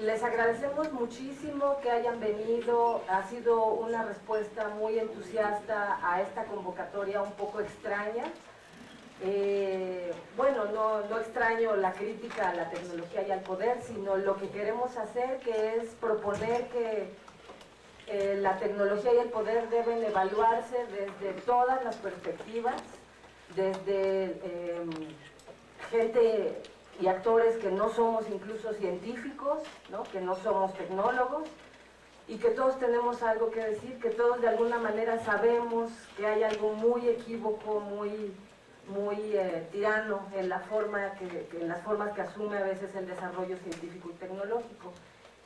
Les agradecemos muchísimo que hayan venido, ha sido una respuesta muy entusiasta a esta convocatoria un poco extraña. Bueno, no extraño la crítica a la tecnología y al poder, sino lo que queremos hacer, que es proponer que la tecnología y el poder deben evaluarse desde todas las perspectivas, desde gente y actores que no somos incluso científicos, ¿no? Que no somos tecnólogos, y que todos tenemos algo que decir, que todos de alguna manera sabemos que hay algo muy equívoco, muy tirano en la forma en las formas que asume a veces el desarrollo científico y tecnológico.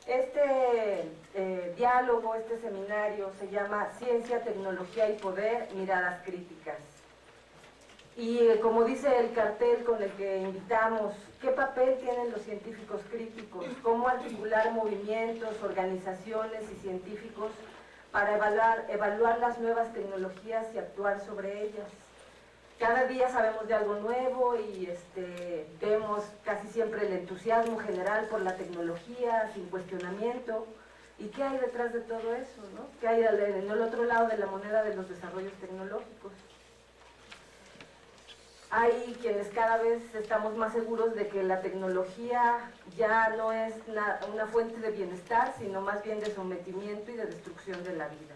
Este diálogo, este seminario se llama Ciencia, Tecnología y Poder, Miradas Críticas. Y como dice el cartel con el que invitamos, ¿qué papel tienen los científicos críticos? ¿Cómo articular movimientos, organizaciones y científicos para evaluar las nuevas tecnologías y actuar sobre ellas? Cada día sabemos de algo nuevo y vemos casi siempre el entusiasmo general por la tecnología, sin cuestionamiento. ¿Y qué hay detrás de todo eso, ¿no? ¿Qué hay en el otro lado de la moneda de los desarrollos tecnológicos? Hay quienes cada vez estamos más seguros de que la tecnología ya no es una fuente de bienestar, sino más bien de sometimiento y de destrucción de la vida.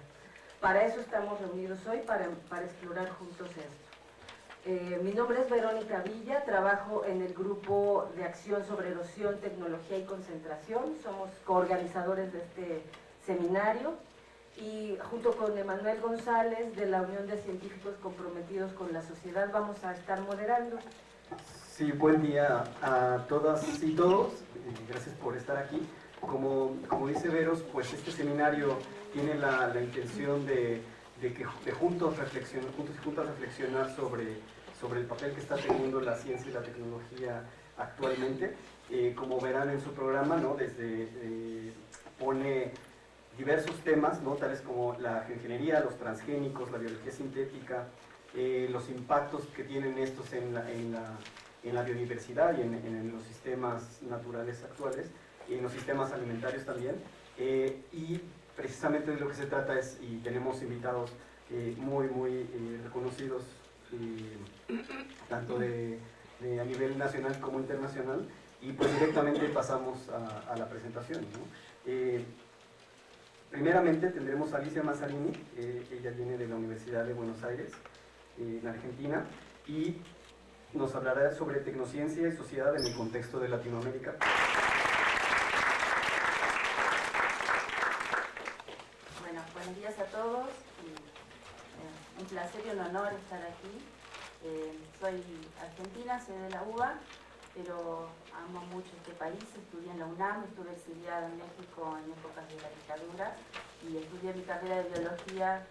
Para eso estamos reunidos hoy, para explorar juntos esto. Mi nombre es Verónica Villa, trabajo en el Grupo de Acción sobre Erosión, Tecnología y Concentración. Somos coorganizadores de este seminario. Y junto con Emanuel González de la Unión de Científicos Comprometidos con la Sociedad vamos a estar moderando. Sí, buen día a todas y todos, gracias por estar aquí. Como dice Veros, pues este seminario tiene la intención de juntos y juntas reflexionar sobre el papel que está teniendo la ciencia y la tecnología actualmente. Como verán en su programa, ¿no? Pone diversos temas, ¿no? Tales como la geoingeniería, los transgénicos, la biología sintética, los impactos que tienen estos en la biodiversidad y en los sistemas naturales actuales, y en los sistemas alimentarios también. Y precisamente de lo que se trata es, y tenemos invitados muy reconocidos, tanto a nivel nacional como internacional, y pues directamente pasamos a la presentación, ¿no? Primeramente tendremos a Alicia Mazzarini, ella viene de la Universidad de Buenos Aires, en Argentina, y nos hablará sobre tecnociencia y sociedad en el contexto de Latinoamérica. Bueno, buenos días a todos, un placer y un honor estar aquí. Soy argentina, soy de la UBA, pero amo mucho este país. Estudié en la UNAM, estuve exiliada en México en épocas de la dictadura y estudié mi carrera de biología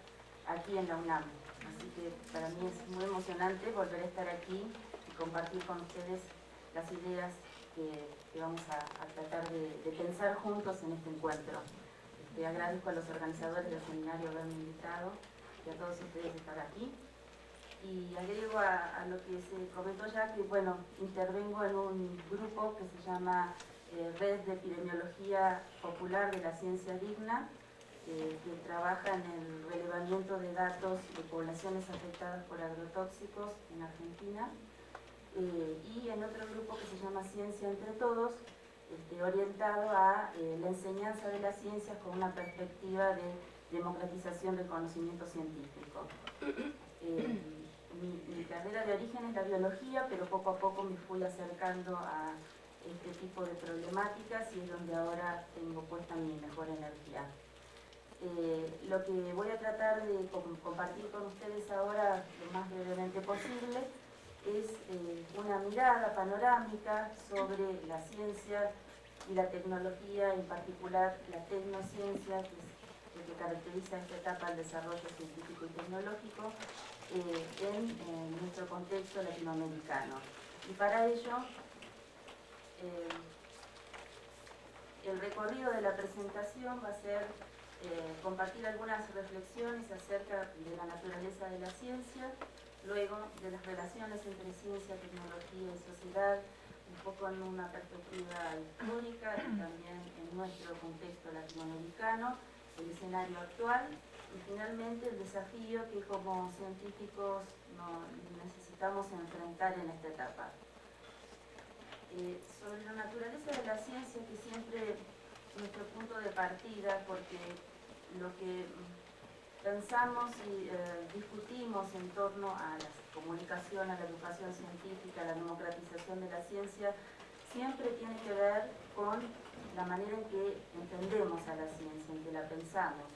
aquí en la UNAM. Así que para mí es muy emocionante volver a estar aquí y compartir con ustedes las ideas que vamos a tratar de pensar juntos en este encuentro. Agradezco a los organizadores del seminario haberme invitado y a todos ustedes estar aquí. Y agrego a lo que se comentó ya que, bueno, intervengo en un grupo que se llama Red de Epidemiología Popular de la Ciencia Digna, que trabaja en el relevamiento de datos de poblaciones afectadas por agrotóxicos en Argentina, y en otro grupo que se llama Ciencia Entre Todos, orientado a la enseñanza de las ciencias con una perspectiva de democratización del conocimiento científico. Mi carrera de origen es la biología, pero poco a poco me fui acercando a este tipo de problemáticas y es donde ahora tengo puesta mi mejor energía. Lo que voy a tratar de compartir con ustedes ahora lo más brevemente posible es una mirada panorámica sobre la ciencia y la tecnología, en particular la tecnociencia, que es lo que caracteriza esta etapa del desarrollo científico y tecnológico en nuestro contexto latinoamericano. Y para ello, el recorrido de la presentación va a ser compartir algunas reflexiones acerca de la naturaleza de la ciencia, luego de las relaciones entre ciencia, tecnología y sociedad, un poco en una perspectiva histórica y también en nuestro contexto latinoamericano, el escenario actual y finalmente el desafío que como científicos necesitamos enfrentar en esta etapa. Sobre la naturaleza de la ciencia, que siempre es nuestro punto de partida, porque lo que pensamos y discutimos en torno a la comunicación, a la educación científica, a la democratización de la ciencia, siempre tiene que ver con la manera en que entendemos a la ciencia, en que la pensamos.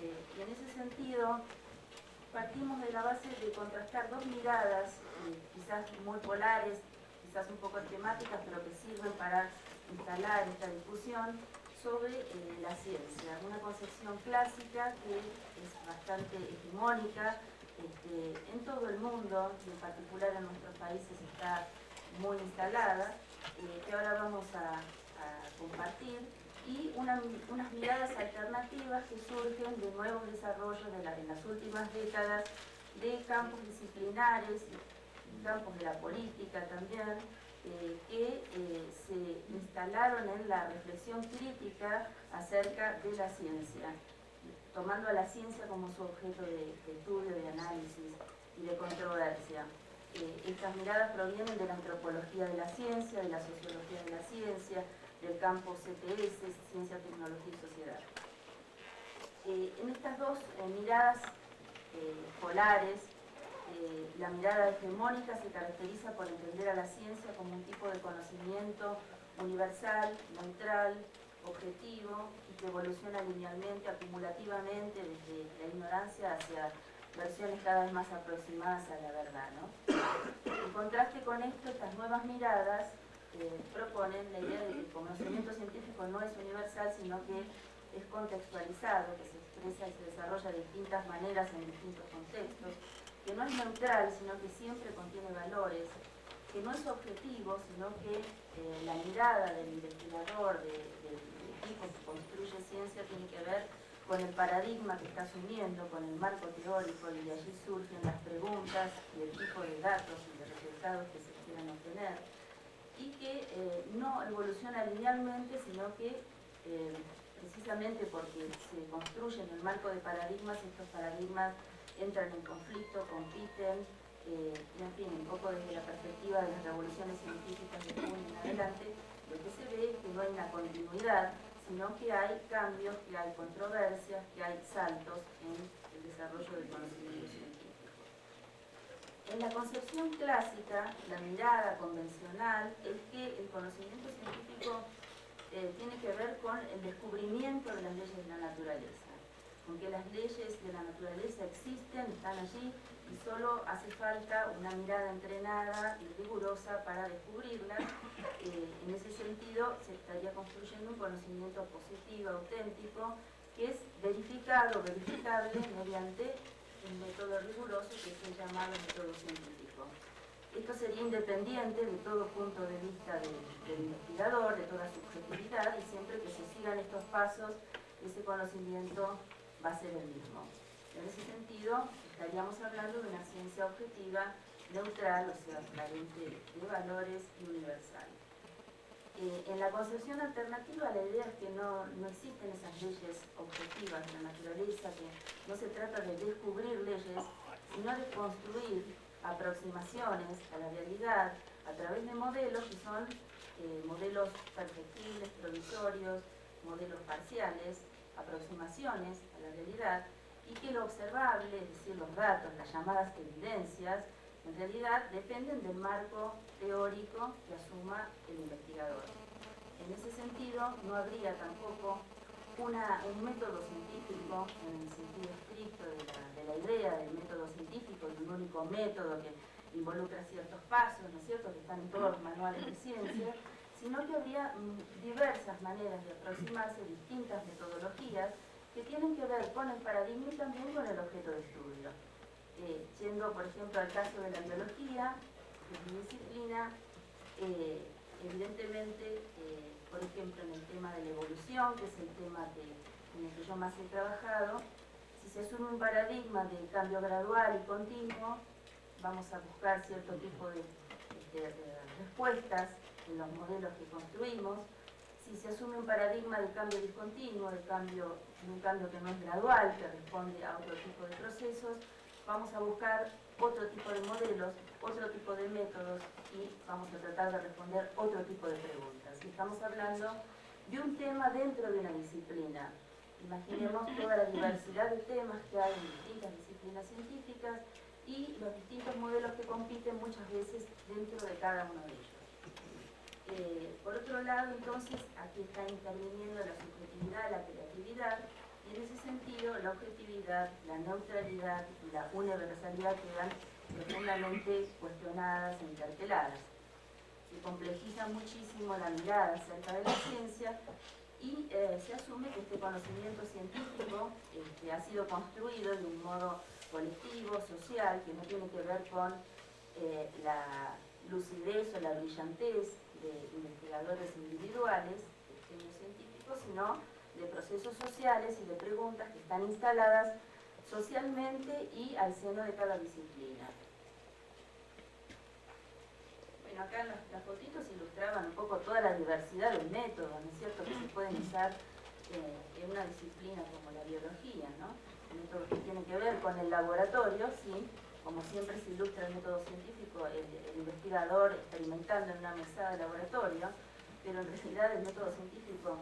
Y en ese sentido, partimos de la base de contrastar dos miradas, quizás muy polares, quizás un poco temáticas, pero que sirven para instalar esta discusión sobre la ciencia. Una concepción clásica que es bastante hegemónica en todo el mundo, y en particular en nuestros países está muy instalada, que ahora vamos a compartir, y unas miradas alternativas que surgen de nuevos desarrollos en las últimas décadas de campos disciplinares, campos de la política también, que se instalaron en la reflexión crítica acerca de la ciencia, tomando a la ciencia como su objeto de estudio, de análisis y de controversia. Estas miradas provienen de la antropología de la ciencia, de la sociología de la ciencia, del campo CTS, Ciencia, Tecnología y Sociedad. En estas dos miradas polares, la mirada hegemónica se caracteriza por entender a la ciencia como un tipo de conocimiento universal, neutral, objetivo y que evoluciona linealmente, acumulativamente, desde la ignorancia hacia versiones cada vez más aproximadas a la verdad, ¿no? En contraste con esto, estas nuevas miradas proponen la idea de que el conocimiento científico no es universal, sino que es contextualizado, que se expresa y se desarrolla de distintas maneras en distintos contextos, que no es neutral, sino que siempre contiene valores, que no es objetivo, sino que la mirada del investigador, del equipo que construye ciencia, tiene que ver con el paradigma que está asumiendo, con el marco teórico, y de allí surgen las preguntas y el tipo de datos y de resultados que se quieren obtener, y que no evoluciona linealmente, sino que precisamente porque se construye en el marco de paradigmas, estos paradigmas entran en conflicto, compiten, y en fin, un poco desde la perspectiva de las revoluciones científicas de Kuhn en adelante, lo que se ve es que no hay una continuidad, sino que hay cambios, que hay controversias, que hay saltos en el desarrollo del conocimiento científico. En la concepción clásica, la mirada convencional es que el conocimiento científico tiene que ver con el descubrimiento de las leyes de la naturaleza, con que las leyes de la naturaleza existen, están allí, y solo hace falta una mirada entrenada y rigurosa para descubrirlas. En ese sentido, se estaría construyendo un conocimiento positivo, auténtico, que es verificado, verificable mediante un método riguroso que es el llamado método científico. Esto sería independiente de todo punto de vista del investigador, de toda subjetividad, y siempre que se sigan estos pasos, ese conocimiento va a ser el mismo. En ese sentido, estaríamos hablando de una ciencia objetiva, neutral, o sea, carente de valores y universal. En la concepción alternativa, la idea es que no existen esas leyes objetivas de la naturaleza, que no se trata de descubrir leyes, sino de construir aproximaciones a la realidad a través de modelos que son modelos perfectibles, provisorios, modelos parciales, aproximaciones a la realidad, y que lo observable, es decir, los datos, las llamadas evidencias, en realidad dependen del marco teórico que asuma el investigador. En ese sentido, no habría tampoco un método científico en el sentido estricto de la idea del método científico, de un único método que involucra ciertos pasos, ¿no es cierto?, que están en todos los manuales de ciencia, sino que habría diversas maneras de aproximarse, distintas metodologías que tienen que ver con el paradigma y también con el objeto de estudio. Yendo, por ejemplo, al caso de la biología, que es mi disciplina, evidentemente, por ejemplo, en el tema de la evolución, que es el tema en el que yo más he trabajado, si se asume un paradigma de cambio gradual y continuo, vamos a buscar cierto tipo de respuestas en los modelos que construimos. Si se asume un paradigma de cambio discontinuo, de un cambio que no es gradual, que responde a otro tipo de procesos, vamos a buscar otro tipo de modelos, otro tipo de métodos y vamos a tratar de responder otro tipo de preguntas. Y estamos hablando de un tema dentro de una disciplina. Imaginemos toda la diversidad de temas que hay en distintas disciplinas científicas y los distintos modelos que compiten muchas veces dentro de cada uno de ellos. Por otro lado, entonces, aquí está interviniendo la subjetividad, la creatividad, y en ese sentido la objetividad, la neutralidad y la universalidad quedan profundamente cuestionadas e interpeladas. Se complejiza muchísimo la mirada acerca de la ciencia y se asume que este conocimiento científico ha sido construido de un modo colectivo, social, que no tiene que ver con la lucidez o la brillantez de investigadores individuales, de genios científicos, sino de procesos sociales y de preguntas que están instaladas socialmente y al seno de cada disciplina. Bueno, acá las fotitos ilustraban un poco toda la diversidad de métodos, ¿no es cierto?, que se pueden usar en una disciplina como la biología, ¿no? Métodos que tienen que ver con el laboratorio, sí, como siempre se ilustra el método científico, el investigador experimentando en una mesada de laboratorio, pero en realidad el método científico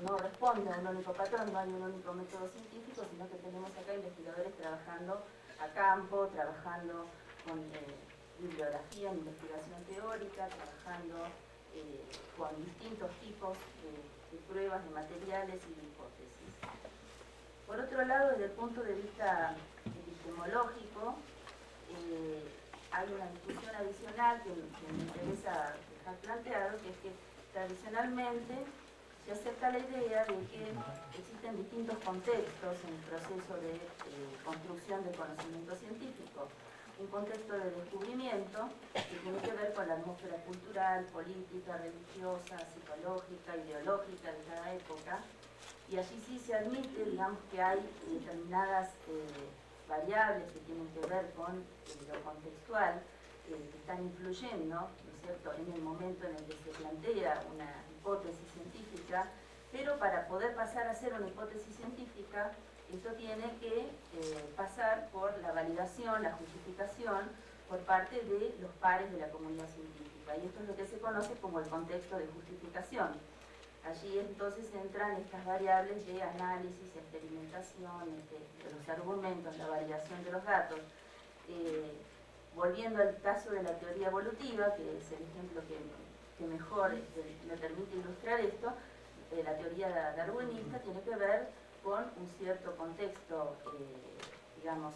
no responde a un único patrón, no hay un único método científico, sino que tenemos acá investigadores trabajando a campo, trabajando con bibliografía en investigación teórica, trabajando con distintos tipos de pruebas, de materiales y de hipótesis. Por otro lado, desde el punto de vista epistemológico, hay una discusión adicional que me interesa dejar planteado, que es que tradicionalmente se acepta la idea de que existen distintos contextos en el proceso de construcción del conocimiento científico. Un contexto de descubrimiento que tiene que ver con la atmósfera cultural, política, religiosa, psicológica, ideológica de cada época, y allí sí se admite, digamos, que hay determinadas variables que tienen que ver con lo contextual, que están influyendo, ¿no es cierto?, en el momento en el que se plantea una hipótesis científica, pero para poder pasar a ser una hipótesis científica, esto tiene que pasar por la validación, la justificación por parte de los pares de la comunidad científica. Y esto es lo que se conoce como el contexto de justificación. Allí entonces entran estas variables de análisis, experimentación, de los argumentos, la validación de los datos. Volviendo al caso de la teoría evolutiva, que es el ejemplo que mejor me permite ilustrar esto, la teoría darwinista tiene que ver con un cierto contexto, digamos,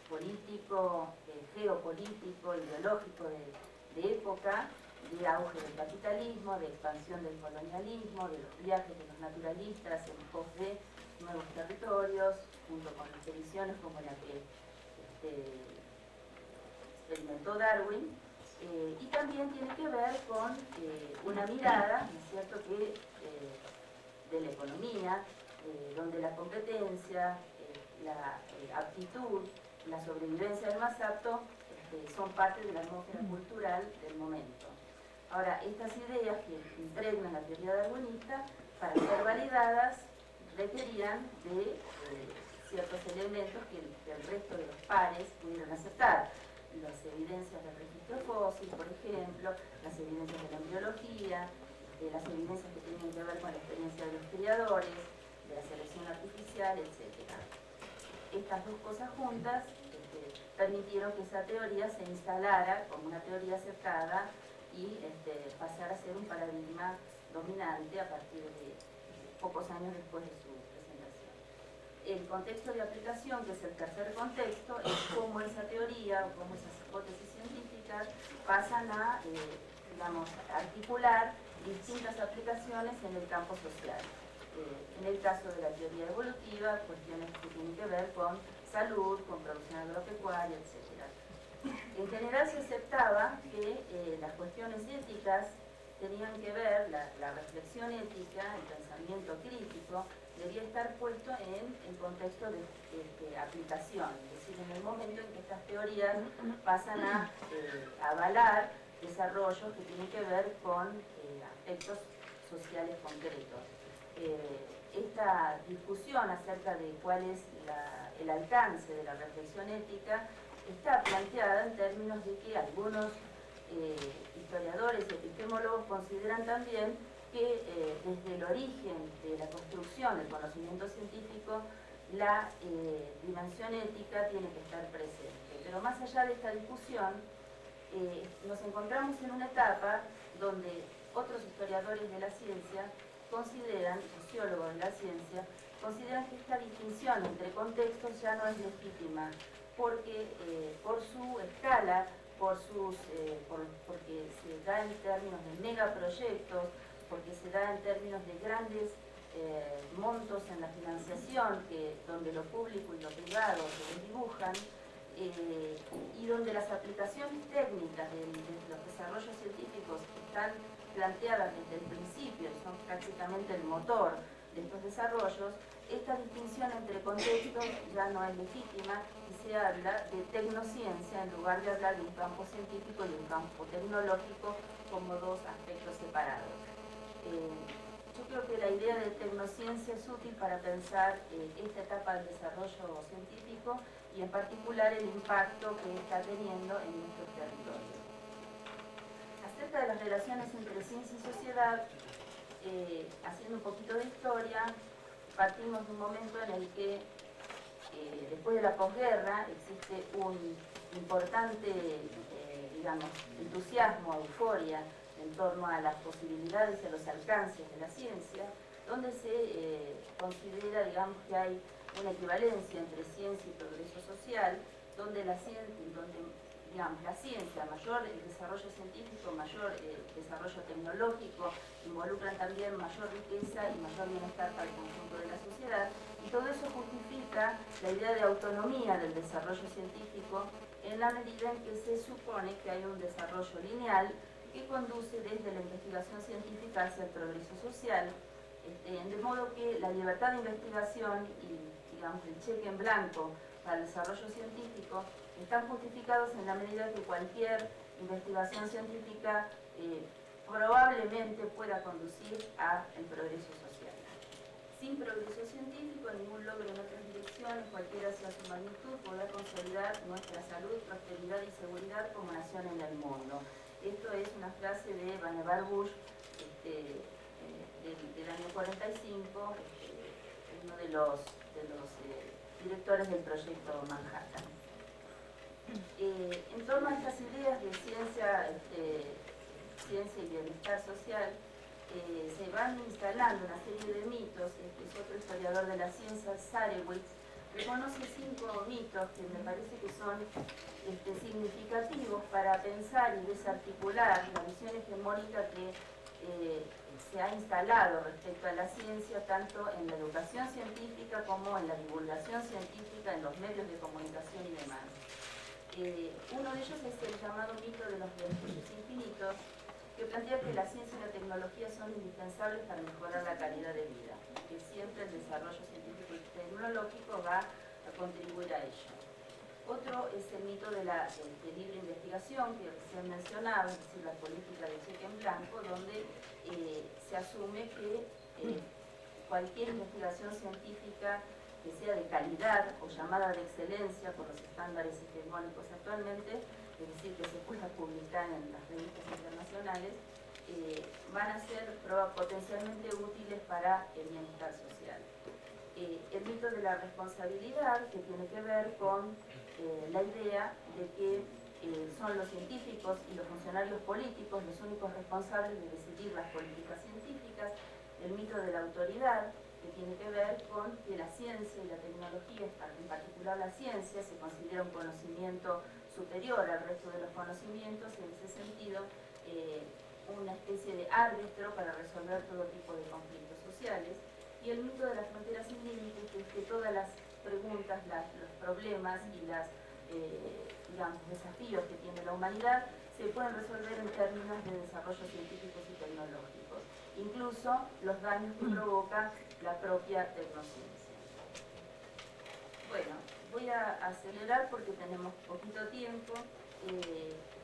político, geopolítico, ideológico de época, de auge del capitalismo, de expansión del colonialismo, de los viajes de los naturalistas en pos de nuevos territorios, junto con expediciones como la que experimentó Darwin, y también tiene que ver con una mirada, ¿no es cierto?, que de la economía, donde la competencia, la aptitud, la sobrevivencia del más apto son parte de la atmósfera cultural del momento. Ahora, estas ideas que impregnan la teoría darwinista, para ser validadas, requerían de ciertos elementos que el resto de los pares pudieran aceptar. Las evidencias del registro fósil, por ejemplo, las evidencias de la embriología, las evidencias que tienen que ver con la experiencia de los criadores, de la selección artificial, etc. Estas dos cosas juntas permitieron que esa teoría se instalara como una teoría aceptada y pasara a ser un paradigma dominante a partir de pocos años después de su presentación. El contexto de aplicación, que es el tercer contexto, es cómo esa teoría o cómo esas hipótesis científicas pasan a, digamos, articular distintas aplicaciones en el campo social. En el caso de la teoría evolutiva, cuestiones que tienen que ver con salud, con producción agropecuaria, etc. En general se aceptaba que las cuestiones éticas tenían que ver, la reflexión ética, el pensamiento crítico, debía estar puesto en el contexto de aplicación, es decir, en el momento en que estas teorías pasan a avalar desarrollos que tienen que ver con aspectos sociales concretos. Esta discusión acerca de cuál es el alcance de la reflexión ética está planteada en términos de que algunos historiadores y epistemólogos consideran también que desde el origen de la construcción del conocimiento científico la dimensión ética tiene que estar presente. Pero más allá de esta discusión, nos encontramos en una etapa donde otros historiadores de la ciencia consideran, sociólogos de la ciencia, consideran que esta distinción entre contextos ya no es legítima, porque por su escala, porque se da en términos de megaproyectos, porque se da en términos de grandes montos en la financiación, donde lo público y lo privado se desdibujan, y donde las aplicaciones técnicas de los desarrollos científicos están planteadas desde el principio y son prácticamente el motor de estos desarrollos, esta distinción entre contextos ya no es legítima y se habla de tecnociencia en lugar de hablar de un campo científico y un campo tecnológico como dos aspectos separados. Yo creo que la idea de tecnociencia es útil para pensar esta etapa del desarrollo científico y en particular el impacto que está teniendo en nuestros territorios. Acerca de las relaciones entre ciencia y sociedad, haciendo un poquito de historia, partimos de un momento en el que después de la posguerra existe un importante entusiasmo, euforia en torno a las posibilidades y a los alcances de la ciencia, donde se considera, que hay una equivalencia entre ciencia y progreso social, donde la ciencia, mayor el desarrollo científico, mayor desarrollo tecnológico, involucran también mayor riqueza y mayor bienestar para el conjunto de la sociedad, y todo eso justifica la idea de autonomía del desarrollo científico en la medida en que se supone que hay un desarrollo lineal que conduce desde la investigación científica hacia el progreso social, de modo que la libertad de investigación y el cheque en blanco para el desarrollo científico están justificados en la medida que cualquier investigación científica probablemente pueda conducir al progreso social. Sin progreso científico, ningún logro en otras direcciones, cualquiera sea su magnitud, podrá consolidar nuestra salud, prosperidad y seguridad como nación en el mundo. Esto es una frase de Vannevar Bush, del año 45, uno de los directores del proyecto Manhattan. En torno a estas ideas de ciencia y bienestar social, se van instalando una serie de mitos. Es otro historiador de la ciencia, Sarewitz, reconoce 5 mitos que me parece que son significativos para pensar y desarticular la visión hegemónica que se ha instalado respecto a la ciencia, tanto en la educación científica como en la divulgación científica, en los medios de comunicación y demás. Uno de ellos es el llamado mito de los beneficios infinitos, que plantea que la ciencia y la tecnología son indispensables para mejorar la calidad de vida, que siempre el desarrollo científico y tecnológico va a contribuir a ello. Otro es el mito de la libre investigación, que recién mencionaba, es decir, la política de cheque en blanco, donde se asume que cualquier investigación científica que sea de calidad o llamada de excelencia por los estándares hegemónicos actualmente, es decir, que se pueda publicar en las revistas internacionales, van a ser potencialmente útiles para el bienestar social. El mito de la responsabilidad, que tiene que ver con la idea de que son los científicos y los funcionarios políticos los únicos responsables de decidir las políticas científicas. El mito de la autoridad, que tiene que ver con que la ciencia y la tecnología, en particular la ciencia, se considera un conocimiento superior al resto de los conocimientos, y en ese sentido una especie de árbitro para resolver todo tipo de conflictos sociales. Y el mito de las fronteras sin límites, que es que todas las preguntas, los problemas y los desafíos que tiene la humanidad se pueden resolver en términos de desarrollos científicos y tecnológicos, incluso los daños que provoca la propia tecnociencia. Bueno, voy a acelerar porque tenemos poquito tiempo.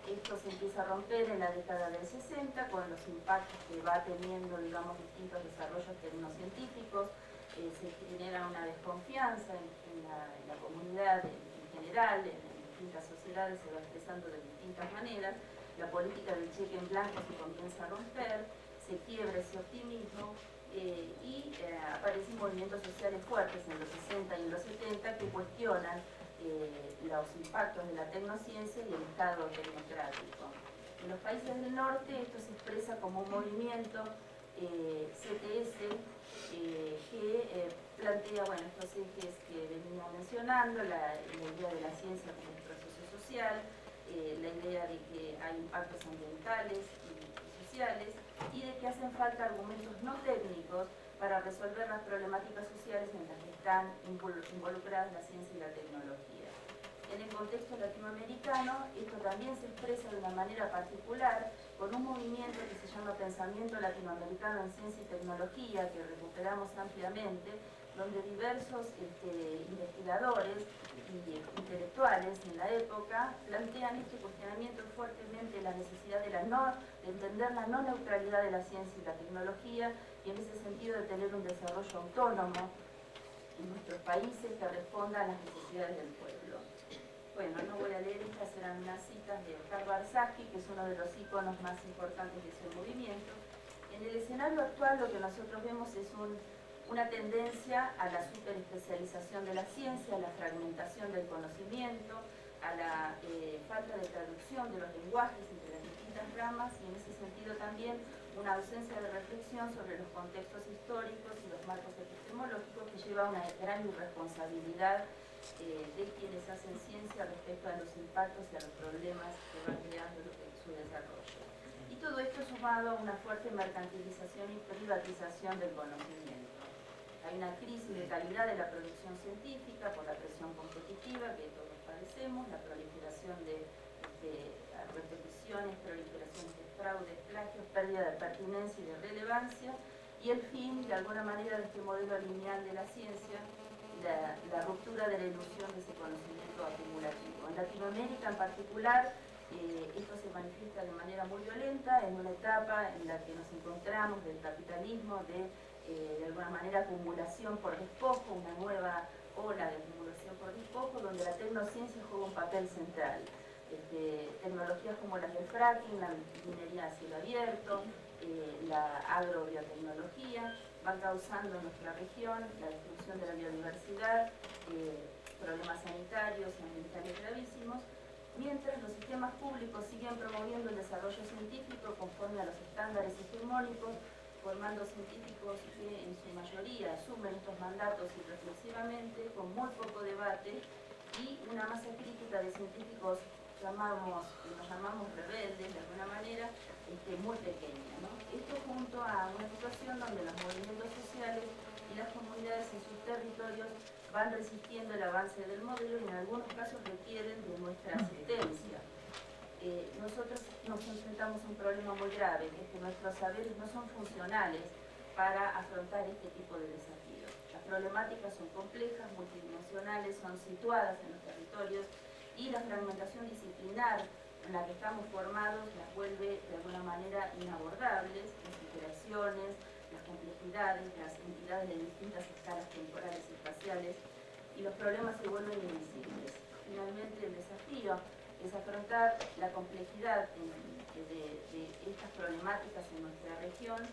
Esto se empieza a romper en la década del 60 con los impactos que va teniendo, digamos, distintos desarrollos tecnocientíficos. Se genera una desconfianza en la comunidad en general, en distintas sociedades se va expresando de distintas maneras. La política del cheque en blanco se comienza a romper, se quiebra ese optimismo y aparecen movimientos sociales fuertes en los 60 y en los 70 que cuestionan los impactos de la tecnociencia y el Estado tecnocrático. En los países del norte esto se expresa como un movimiento CTS que plantea estos ejes que venía mencionando, la idea de la ciencia como un proceso social, la idea de que hay impactos ambientales y sociales y de que hacen falta argumentos no técnicos para resolver las problemáticas sociales en las que están involucradas la ciencia y la tecnología. En el contexto latinoamericano, esto también se expresa de una manera particular con un movimiento que se llama Pensamiento Latinoamericano en Ciencia y Tecnología, que recuperamos ampliamente, donde diversos investigadores y intelectuales en la época plantean este cuestionamiento fuertemente la necesidad de entender la no neutralidad de la ciencia y la tecnología y en ese sentido de tener un desarrollo autónomo en nuestros países que responda a las necesidades del pueblo. Bueno, no voy a leer estas, eran unas citas de Oscar Barzazki, que es uno de los íconos más importantes de ese movimiento. En el escenario actual lo que nosotros vemos es una tendencia a la superespecialización de la ciencia, a la fragmentación del conocimiento, a la falta de traducción de los lenguajes entre las distintas ramas y en ese sentido también una ausencia de reflexión sobre los contextos históricos y los marcos epistemológicos que lleva a una gran irresponsabilidad de quienes hacen ciencia respecto a los impactos y a los problemas que van creando su desarrollo. Y todo esto sumado a una fuerte mercantilización y privatización del conocimiento. Hay una crisis de calidad de la producción científica por la presión competitiva que todos padecemos, la proliferación de repeticiones, proliferaciones de fraudes, plagios, pérdida de pertinencia y de relevancia, y el fin, de alguna manera, de este modelo lineal de la ciencia, la ruptura de la ilusión de ese conocimiento acumulativo. En Latinoamérica en particular, esto se manifiesta de manera muy violenta en una etapa en la que nos encontramos del capitalismo, de alguna manera acumulación por despojo, una nueva ola de acumulación por despojo, donde la tecnociencia juega un papel central. Tecnologías como las del fracking, la minería a cielo abierto, la agrobiotecnología, van causando en nuestra región la destrucción de la biodiversidad, problemas sanitarios y ambientales gravísimos, mientras los sistemas públicos siguen promoviendo el desarrollo científico conforme a los estándares hegemónicos, formando científicos que en su mayoría asumen estos mandatos irreflexivamente, con muy poco debate y una masa crítica de científicos que nos llamamos rebeldes de alguna manera, muy pequeña, ¿no? Esto junto a una situación donde los movimientos sociales y las comunidades en sus territorios van resistiendo el avance del modelo y en algunos casos requieren de nuestra asistencia. Nosotros nos enfrentamos a un problema muy grave, que es que nuestros saberes no son funcionales para afrontar este tipo de desafíos. Las problemáticas son complejas, multidimensionales, son situadas en los territorios y la fragmentación disciplinar en la que estamos formados las vuelve de alguna manera inabordables, las interacciones, las complejidades, las entidades de distintas escalas temporales y espaciales, y los problemas se vuelven invisibles. Finalmente, el desafío es afrontar la complejidad de estas problemáticas en nuestra región,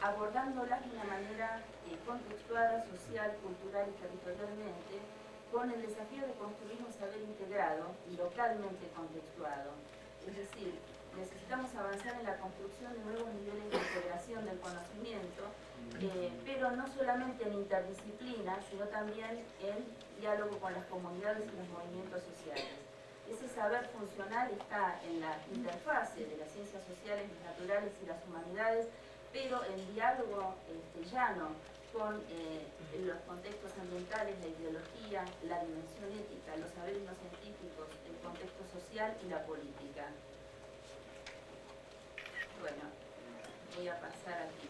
abordándolas de una manera contextuada, social, cultural y territorialmente, con el desafío de construir un saber integrado y localmente contextuado. Es decir, necesitamos avanzar en la construcción de nuevos niveles de integración del conocimiento, pero no solamente en interdisciplina, sino también en diálogo con las comunidades y los movimientos sociales. Ese saber funcional está en la interfase de las ciencias sociales, las naturales y las humanidades, pero en diálogo llano con los contextos ambientales, la ideología, la dimensión ética, los saberes no científicos, el contexto social y la política. Bueno, voy a pasar aquí.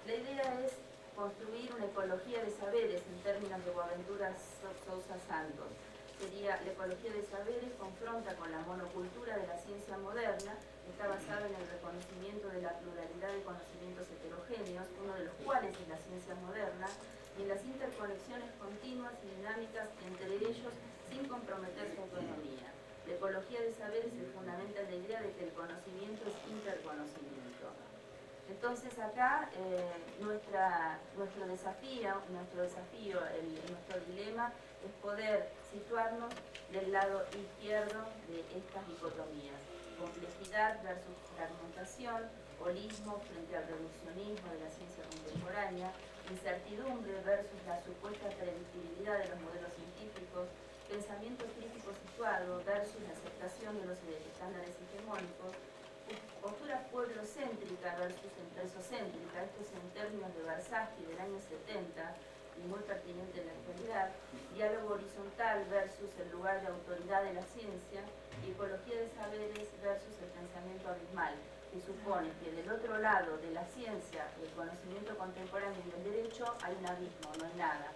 La idea es construir una ecología de saberes en términos de Boaventura Sousa Santos. sería: la ecología de saberes confronta con la monocultura de la ciencia moderna, está basada en el reconocimiento de la pluralidad de conocimientos heterogéneos, uno de los cuales es la ciencia moderna, y en las interconexiones continuas y dinámicas entre ellos sin comprometer su autonomía. La ecología de saberes se fundamenta en la idea de que el conocimiento es interconocimiento. Entonces acá nuestro desafío, nuestro dilema es poder situarnos del lado izquierdo de estas dicotomías: complejidad versus fragmentación, holismo frente al reduccionismo de la ciencia contemporánea, incertidumbre versus la supuesta predictibilidad de los modelos científicos, pensamiento crítico situado versus la aceptación de los estándares hegemónicos, postura pueblocéntrica versus empresocéntrica, esto es en términos de Versace del año 70 y muy pertinente en la actualidad, diálogo horizontal versus el lugar de autoridad de la ciencia, y ecología de saberes versus el pensamiento abismal, que supone que del otro lado de la ciencia, el conocimiento contemporáneo y el derecho, hay un abismo, no hay nada.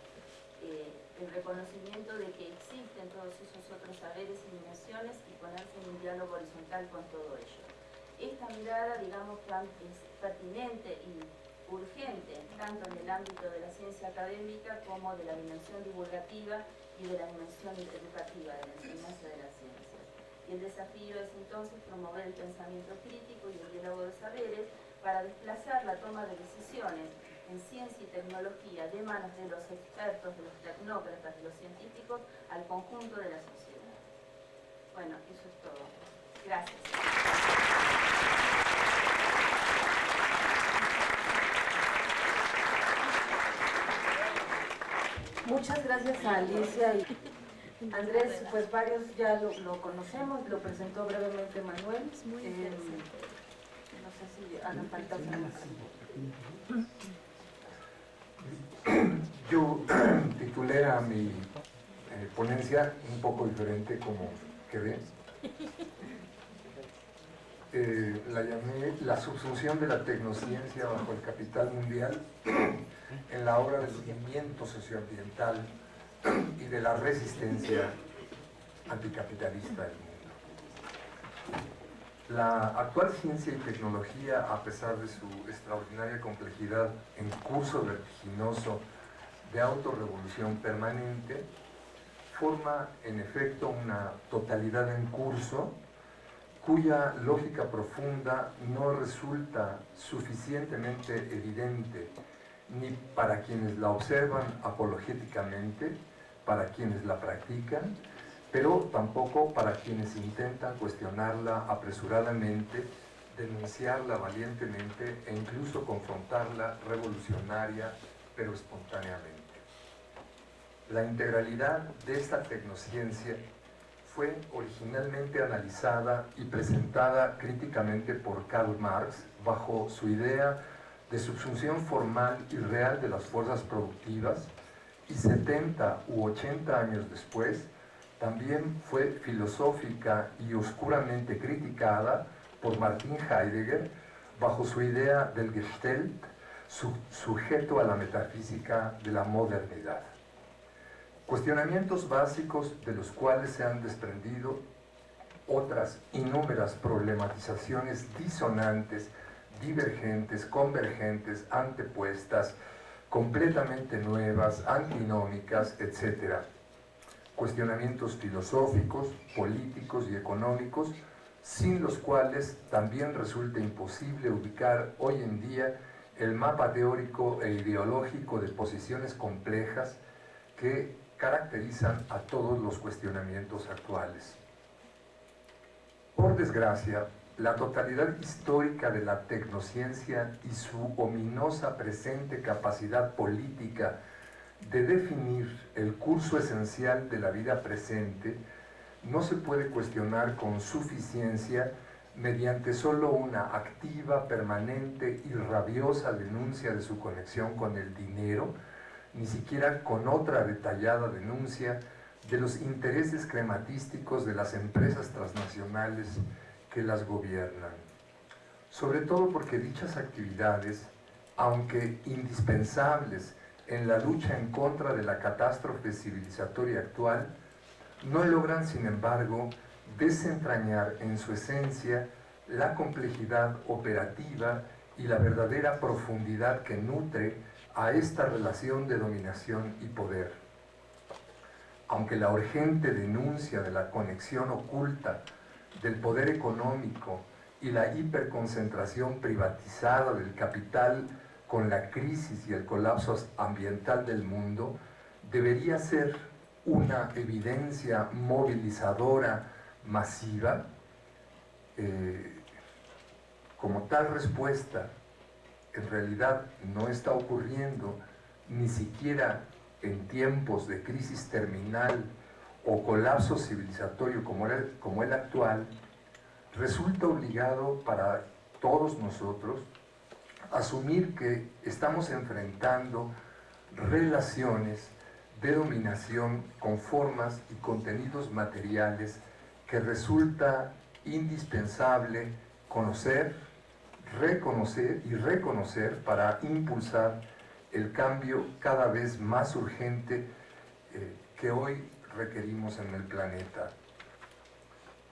El reconocimiento de que existen todos esos otros saberes y dimensiones y ponerse en un diálogo horizontal con todo ello. Esta mirada, digamos, es pertinente y urgente, tanto en el ámbito de la ciencia académica como de la dimensión divulgativa y de la dimensión educativa de la enseñanza de las ciencias. Y el desafío es entonces promover el pensamiento crítico y el diálogo de saberes para desplazar la toma de decisiones en ciencia y tecnología de manos de los expertos, de los tecnócratas, de los científicos, al conjunto de la sociedad. Bueno, eso es todo. Gracias. Muchas gracias a Alicia y Andrés. Pues varios ya lo conocemos, lo presentó brevemente Manuel. Es muy interesante. No sé si hagan falta otras. Yo titulé a mi ponencia un poco diferente, como que ven. La llamé La subsunción de la tecnociencia bajo el capital mundial en la obra del movimiento socioambiental y de la resistencia anticapitalista del mundo. La actual ciencia y tecnología, a pesar de su extraordinaria complejidad en curso vertiginoso de autorrevolución permanente, forma en efecto una totalidad en curso cuya lógica profunda no resulta suficientemente evidente ni para quienes la observan apologéticamente, para quienes la practican, pero tampoco para quienes intentan cuestionarla apresuradamente, denunciarla valientemente e incluso confrontarla revolucionaria pero espontáneamente. La integralidad de esta tecnociencia fue originalmente analizada y presentada críticamente por Karl Marx bajo su idea de subsunción formal y real de las fuerzas productivas, y 70 u 80 años después también fue filosófica y oscuramente criticada por Martin Heidegger bajo su idea del Gestalt, sujeto a la metafísica de la modernidad. Cuestionamientos básicos de los cuales se han desprendido otras innúmeras problematizaciones disonantes, divergentes, convergentes, antepuestas, completamente nuevas, antinómicas, etc. Cuestionamientos filosóficos, políticos y económicos, sin los cuales también resulta imposible ubicar hoy en día el mapa teórico e ideológico de posiciones complejas que caracterizan a todos los cuestionamientos actuales. Por desgracia, la totalidad histórica de la tecnociencia y su ominosa presente capacidad política de definir el curso esencial de la vida presente no se puede cuestionar con suficiencia mediante solo una activa, permanente y rabiosa denuncia de su conexión con el dinero, ni siquiera con otra detallada denuncia de los intereses crematísticos de las empresas transnacionales que las gobiernan. Sobre todo porque dichas actividades, aunque indispensables en la lucha en contra de la catástrofe civilizatoria actual, no logran, sin embargo, desentrañar en su esencia la complejidad operativa y la verdadera profundidad que nutre a esta relación de dominación y poder. Aunque la urgente denuncia de la conexión oculta del poder económico y la hiperconcentración privatizada del capital con la crisis y el colapso ambiental del mundo, debería ser una evidencia movilizadora masiva, como tal respuesta en realidad no está ocurriendo ni siquiera en tiempos de crisis terminal o colapso civilizatorio como el actual, resulta obligado para todos nosotros asumir que estamos enfrentando relaciones de dominación con formas y contenidos materiales que resulta indispensable conocer, reconocer y reconocer para impulsar el cambio cada vez más urgente que hoy requerimos en el planeta.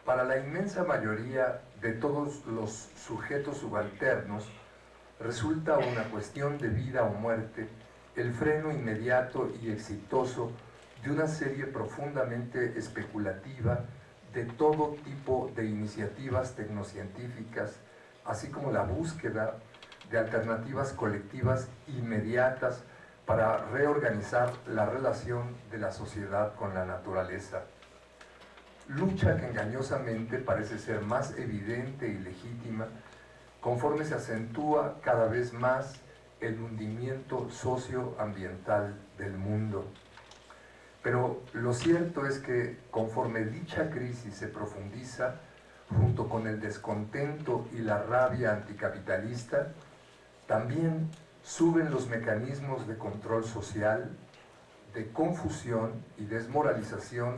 Para la inmensa mayoría de todos los sujetos subalternos, resulta una cuestión de vida o muerte el freno inmediato y exitoso de una serie profundamente especulativa de todo tipo de iniciativas tecnocientíficas, así como la búsqueda de alternativas colectivas inmediatas para reorganizar la relación de la sociedad con la naturaleza. Lucha que engañosamente parece ser más evidente y legítima conforme se acentúa cada vez más el hundimiento socioambiental del mundo. Pero lo cierto es que conforme dicha crisis se profundiza, junto con el descontento y la rabia anticapitalista, también suben los mecanismos de control social, de confusión y desmoralización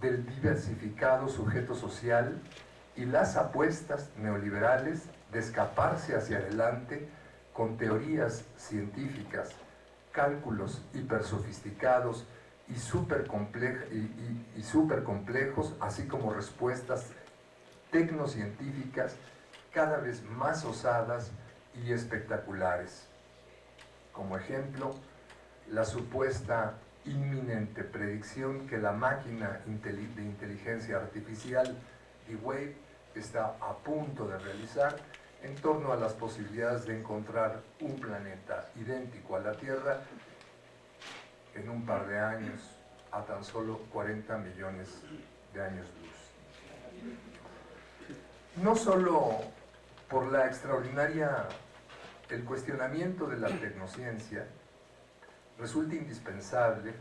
del diversificado sujeto social y las apuestas neoliberales de escaparse hacia adelante con teorías científicas, cálculos hipersofisticados y supercomplejos, así como respuestas tecnocientíficas cada vez más osadas y espectaculares. Como ejemplo, la supuesta inminente predicción que la máquina de inteligencia artificial D-Wave está a punto de realizar en torno a las posibilidades de encontrar un planeta idéntico a la Tierra en un par de años, a tan solo 40 millones de años luz. No solo por la el cuestionamiento de la tecnociencia resulta indispensable,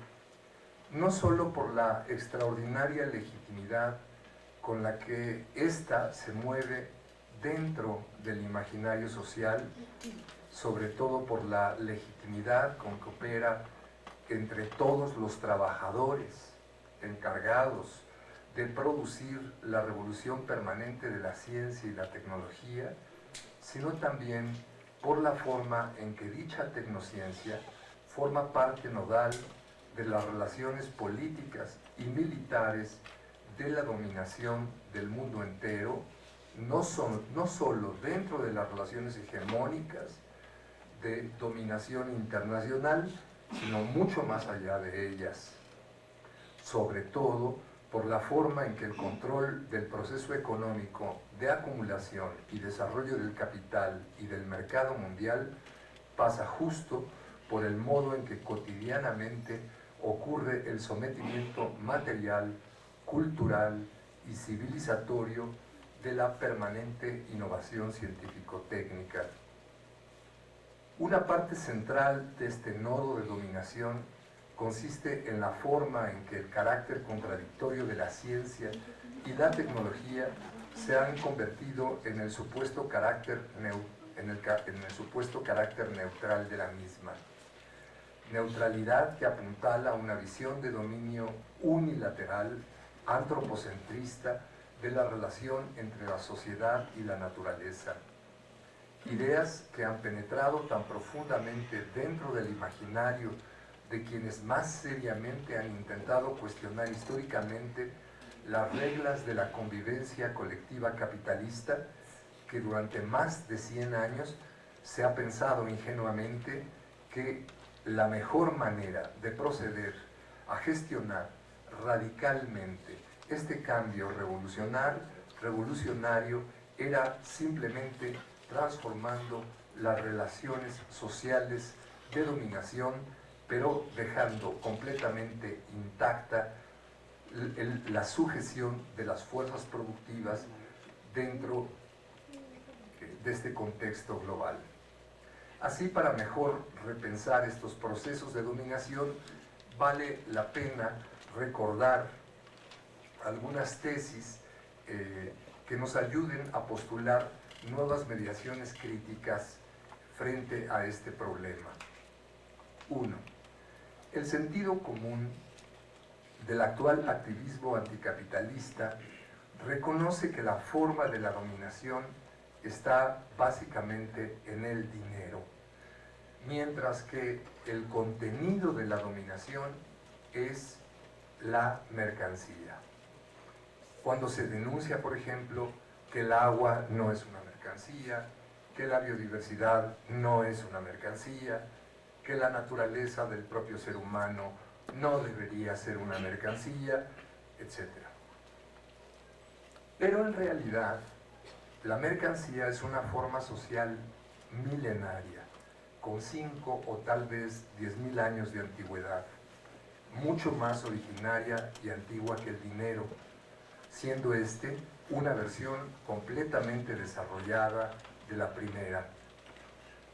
no solo por la extraordinaria legitimidad con la que ésta se mueve dentro del imaginario social, sobre todo por la legitimidad con que opera entre todos los trabajadores encargados de producir la revolución permanente de la ciencia y la tecnología, sino también por la forma en que dicha tecnociencia forma parte nodal de las relaciones políticas y militares de la dominación del mundo entero, no solo dentro de las relaciones hegemónicas de dominación internacional, sino mucho más allá de ellas, sobre todo por la forma en que el control del proceso económico de acumulación y desarrollo del capital y del mercado mundial pasa justo por el modo en que cotidianamente ocurre el sometimiento material, cultural y civilizatorio de la permanente innovación científico-técnica. Una parte central de este nodo de dominación consiste en la forma en que el carácter contradictorio de la ciencia y la tecnología se han convertido en el supuesto carácter neutral de la misma. Neutralidad que apuntala a una visión de dominio unilateral, antropocentrista, de la relación entre la sociedad y la naturaleza. Ideas que han penetrado tan profundamente dentro del imaginario de quienes más seriamente han intentado cuestionar históricamente las reglas de la convivencia colectiva capitalista que durante más de 100 años se ha pensado ingenuamente que la mejor manera de proceder a gestionar radicalmente este cambio revolucionario era simplemente transformando las relaciones sociales de dominación, pero dejando completamente intacta la sujeción de las fuerzas productivas dentro de este contexto global. Así, para mejor repensar estos procesos de dominación, vale la pena recordar algunas tesis que nos ayuden a postular nuevas mediaciones críticas frente a este problema. 1. El sentido común del actual activismo anticapitalista reconoce que la forma de la dominación está básicamente en el dinero, mientras que el contenido de la dominación es la mercancía. Cuando se denuncia, por ejemplo, que el agua no es una mercancía, que la biodiversidad no es una mercancía, que la naturaleza del propio ser humano no debería ser una mercancía, etc. Pero en realidad, la mercancía es una forma social milenaria, con 5 o tal vez 10.000 años de antigüedad, mucho más originaria y antigua que el dinero, siendo este una versión completamente desarrollada de la primera.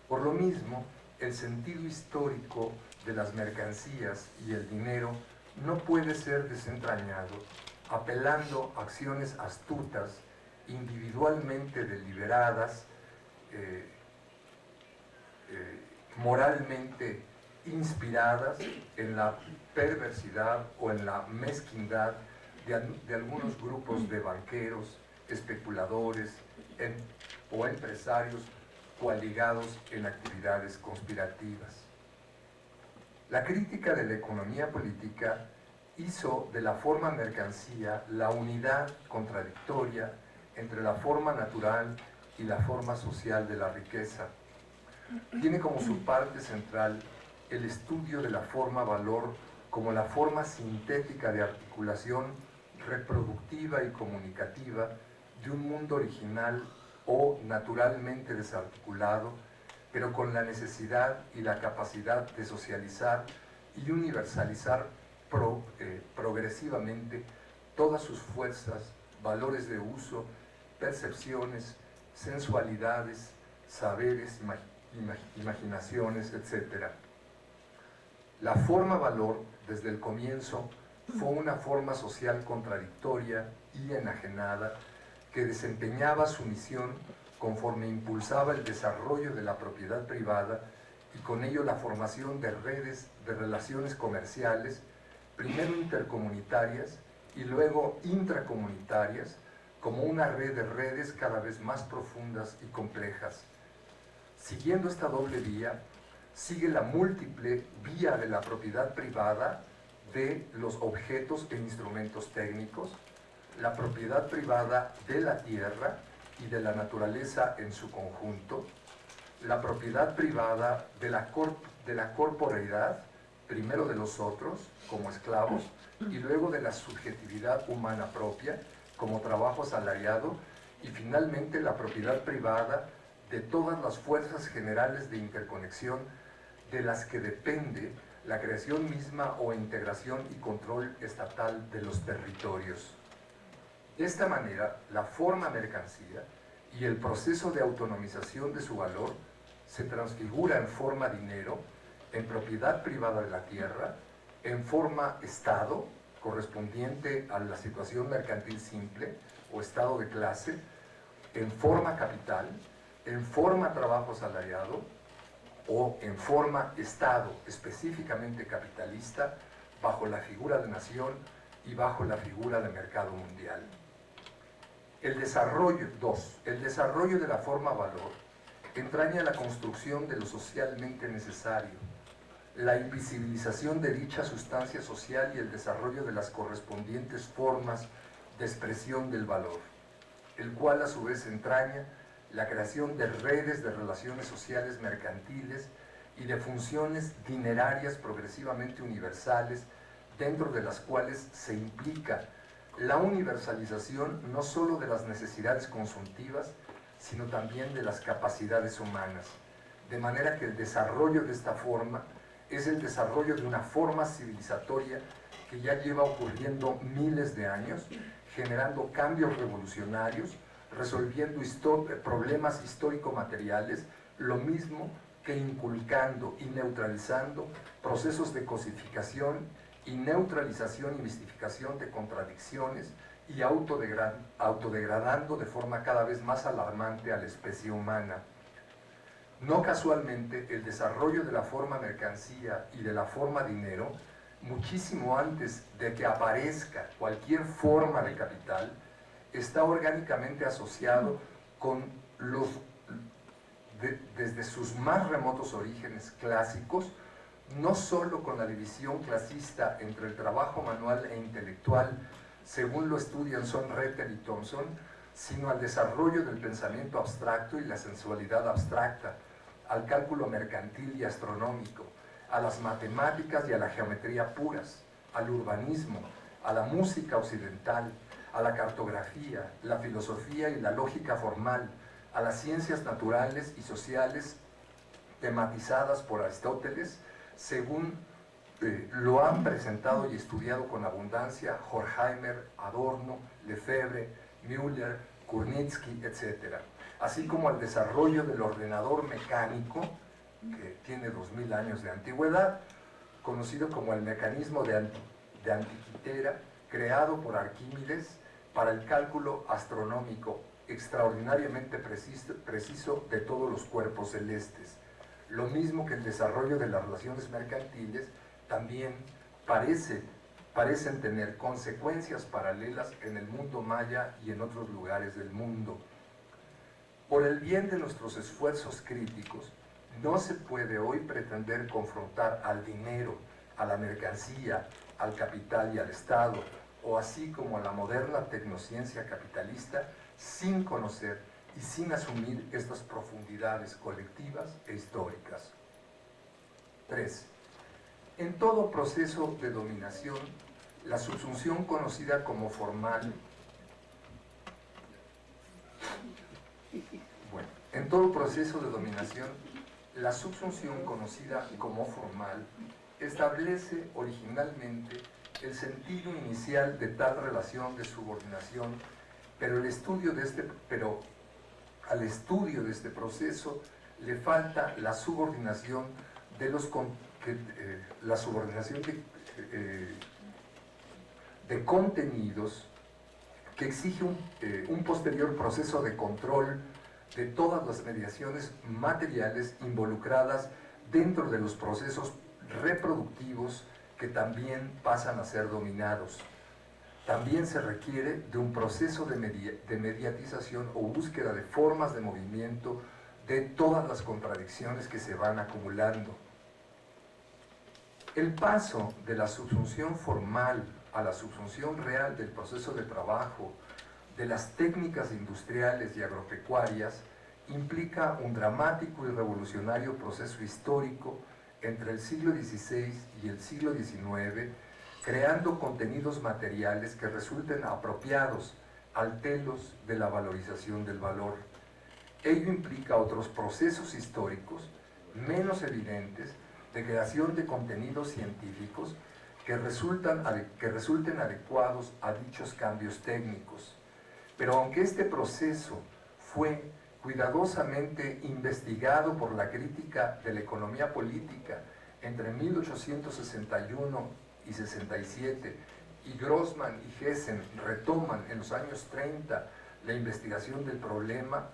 Por lo mismo, el sentido histórico de las mercancías y el dinero no puede ser desentrañado apelando a acciones astutas, individualmente deliberadas, moralmente inspiradas en la perversidad o en la mezquindad de algunos grupos de banqueros, especuladores o empresarios coaligados en actividades conspirativas. La crítica de la economía política hizo de la forma mercancía la unidad contradictoria entre la forma natural y la forma social de la riqueza. Tiene como su parte central el estudio de la forma valor como la forma sintética de articulación reproductiva y comunicativa de un mundo original o naturalmente desarticulado, pero con la necesidad y la capacidad de socializar y universalizar progresivamente todas sus fuerzas, valores de uso, percepciones, sensualidades, saberes, imaginaciones, etc. La forma valor, desde el comienzo, fue una forma social contradictoria y enajenada que desempeñaba su misión conforme impulsaba el desarrollo de la propiedad privada y con ello la formación de redes de relaciones comerciales, primero intercomunitarias y luego intracomunitarias, como una red de redes cada vez más profundas y complejas. Siguiendo esta doble vía, sigue la múltiple vía de la propiedad privada de los objetos e instrumentos técnicos, la propiedad privada de la tierra y de la naturaleza en su conjunto, la propiedad privada de la corporeidad, primero de los otros, como esclavos, y luego de la subjetividad humana propia, como trabajo asalariado, y finalmente la propiedad privada de todas las fuerzas generales de interconexión de las que depende la creación misma o integración y control estatal de los territorios. De esta manera, la forma mercancía y el proceso de autonomización de su valor se transfigura en forma dinero, en propiedad privada de la tierra, en forma Estado, correspondiente a la situación mercantil simple o estado de clase, en forma capital, en forma trabajo asalariado o en forma Estado específicamente capitalista, bajo la figura de nación y bajo la figura de mercado mundial. El desarrollo de la forma valor entraña la construcción de lo socialmente necesario, la invisibilización de dicha sustancia social y el desarrollo de las correspondientes formas de expresión del valor, el cual a su vez entraña la creación de redes de relaciones sociales mercantiles y de funciones dinerarias progresivamente universales, dentro de las cuales se implica la universalización no sólo de las necesidades consultivas, sino también de las capacidades humanas, de manera que el desarrollo de esta forma es el desarrollo de una forma civilizatoria que ya lleva ocurriendo miles de años, generando cambios revolucionarios, resolviendo problemas histórico-materiales, lo mismo que inculcando y neutralizando procesos de cosificación y neutralización y mistificación de contradicciones y autodegradando de forma cada vez más alarmante a la especie humana. No casualmente, el desarrollo de la forma mercancía y de la forma dinero, muchísimo antes de que aparezca cualquier forma de capital, está orgánicamente asociado con desde sus más remotos orígenes clásicos, no solo con la división clasista entre el trabajo manual e intelectual, según lo estudian Sonretter y Thompson, sino al desarrollo del pensamiento abstracto y la sensualidad abstracta, al cálculo mercantil y astronómico, a las matemáticas y a la geometría puras, al urbanismo, a la música occidental, a la cartografía, la filosofía y la lógica formal, a las ciencias naturales y sociales tematizadas por Aristóteles, según lo han presentado y estudiado con abundancia Horkheimer, Adorno, Lefebvre, Müller, Kurnitsky, etc., así como al desarrollo del ordenador mecánico, que tiene 2000 años de antigüedad, conocido como el mecanismo de Antiquitera, creado por Arquímedes para el cálculo astronómico extraordinariamente preciso de todos los cuerpos celestes. Lo mismo que el desarrollo de las relaciones mercantiles también parecen tener consecuencias paralelas en el mundo maya y en otros lugares del mundo. Por el bien de nuestros esfuerzos críticos, no se puede hoy pretender confrontar al dinero, a la mercancía, al capital y al Estado, o así como a la moderna tecnociencia capitalista, sin conocer y sin asumir estas profundidades colectivas e históricas. 3. En todo proceso de dominación, la subsunción conocida como formal, en todo proceso de dominación, la subsunción conocida como formal establece originalmente el sentido inicial de tal relación de subordinación, pero al estudio de este proceso le falta la subordinación de contenidos que exige un posterior proceso de control de todas las mediaciones materiales involucradas dentro de los procesos reproductivos que también pasan a ser dominados. También se requiere de un proceso de mediatización o búsqueda de formas de movimiento de todas las contradicciones que se van acumulando. El paso de la subsunción formal a la subsunción real del proceso de trabajo, de las técnicas industriales y agropecuarias, implica un dramático y revolucionario proceso histórico entre el siglo XVI y el siglo XIX, creando contenidos materiales que resulten apropiados al telos de la valorización del valor. Ello implica otros procesos históricos menos evidentes de creación de contenidos científicos que resulten adecuados a dichos cambios técnicos. Pero aunque este proceso fue cuidadosamente investigado por la crítica de la economía política entre 1861 y 67, y Grossman y Hessen retoman en los años 30 la investigación del problema,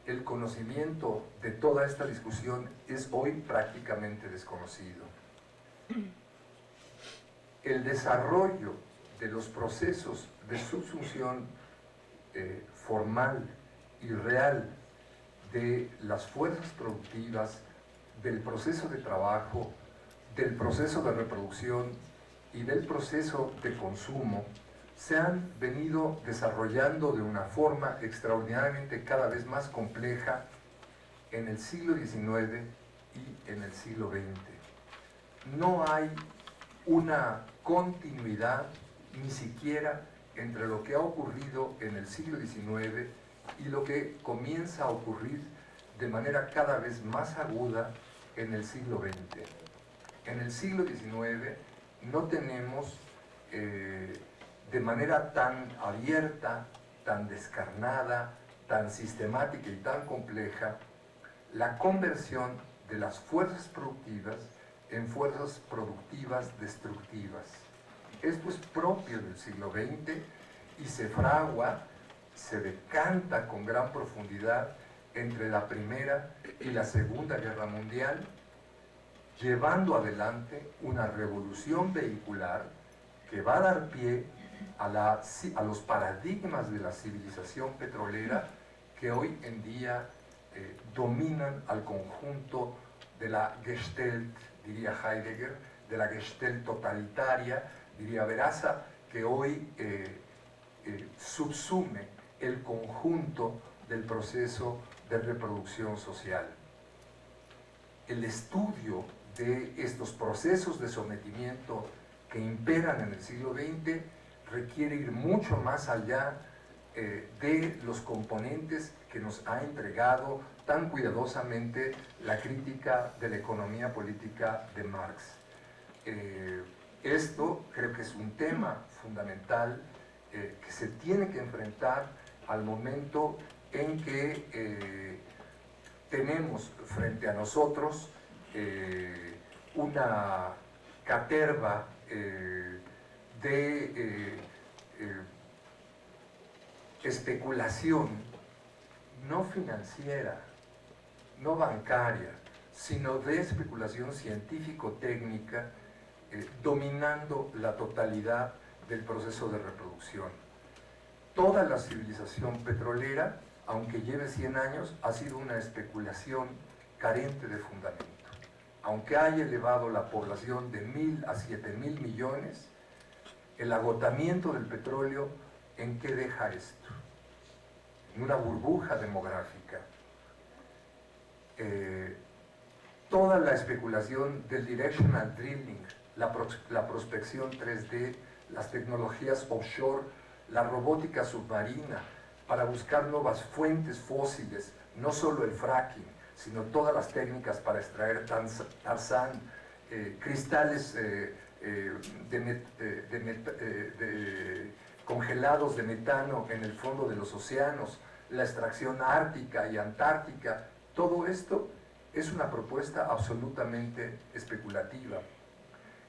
el conocimiento de toda esta discusión es hoy prácticamente desconocido. El desarrollo de los procesos de subsunción formal y real de las fuerzas productivas del proceso de trabajo, del proceso de reproducción y del proceso de consumo se han venido desarrollando de una forma extraordinariamente cada vez más compleja en el siglo XIX y en el siglo XX. No hay una continuidad ni siquiera entre lo que ha ocurrido en el siglo XIX y lo que comienza a ocurrir de manera cada vez más aguda en el siglo XX. En el siglo XIX no tenemos de manera tan abierta, tan descarnada, tan sistemática y tan compleja la conversión de las fuerzas productivas en fuerzas productivas destructivas. Esto es propio del siglo XX y se fragua, se decanta con gran profundidad entre la Primera y la Segunda Guerra Mundial, llevando adelante una revolución vehicular que va a dar pie a los paradigmas de la civilización petrolera que hoy en día dominan al conjunto de la Gestalt, diría Heidegger, de la Gestalt totalitaria, diría Veraza, que hoy subsume el conjunto del proceso de reproducción social. El estudio de estos procesos de sometimiento que imperan en el siglo XX requiere ir mucho más allá de los componentes que nos ha entregado tan cuidadosamente la crítica de la economía política de Marx. Esto creo que es un tema fundamental que se tiene que enfrentar al momento en que tenemos frente a nosotros una caterva de especulación no financiera, no bancaria, sino de especulación científico-técnica dominando la totalidad del proceso de reproducción. Toda la civilización petrolera, aunque lleve 100 años, ha sido una especulación carente de fundamento. Aunque haya elevado la población de 1.000 a 7.000 millones, el agotamiento del petróleo, ¿en qué deja esto? En una burbuja demográfica. Toda la especulación del directional drilling, la prospección 3D, las tecnologías offshore, la robótica submarina, para buscar nuevas fuentes fósiles, no solo el fracking, sino todas las técnicas para extraer tarzán, cristales congelados de metano en el fondo de los océanos, la extracción ártica y antártica. Todo esto es una propuesta absolutamente especulativa.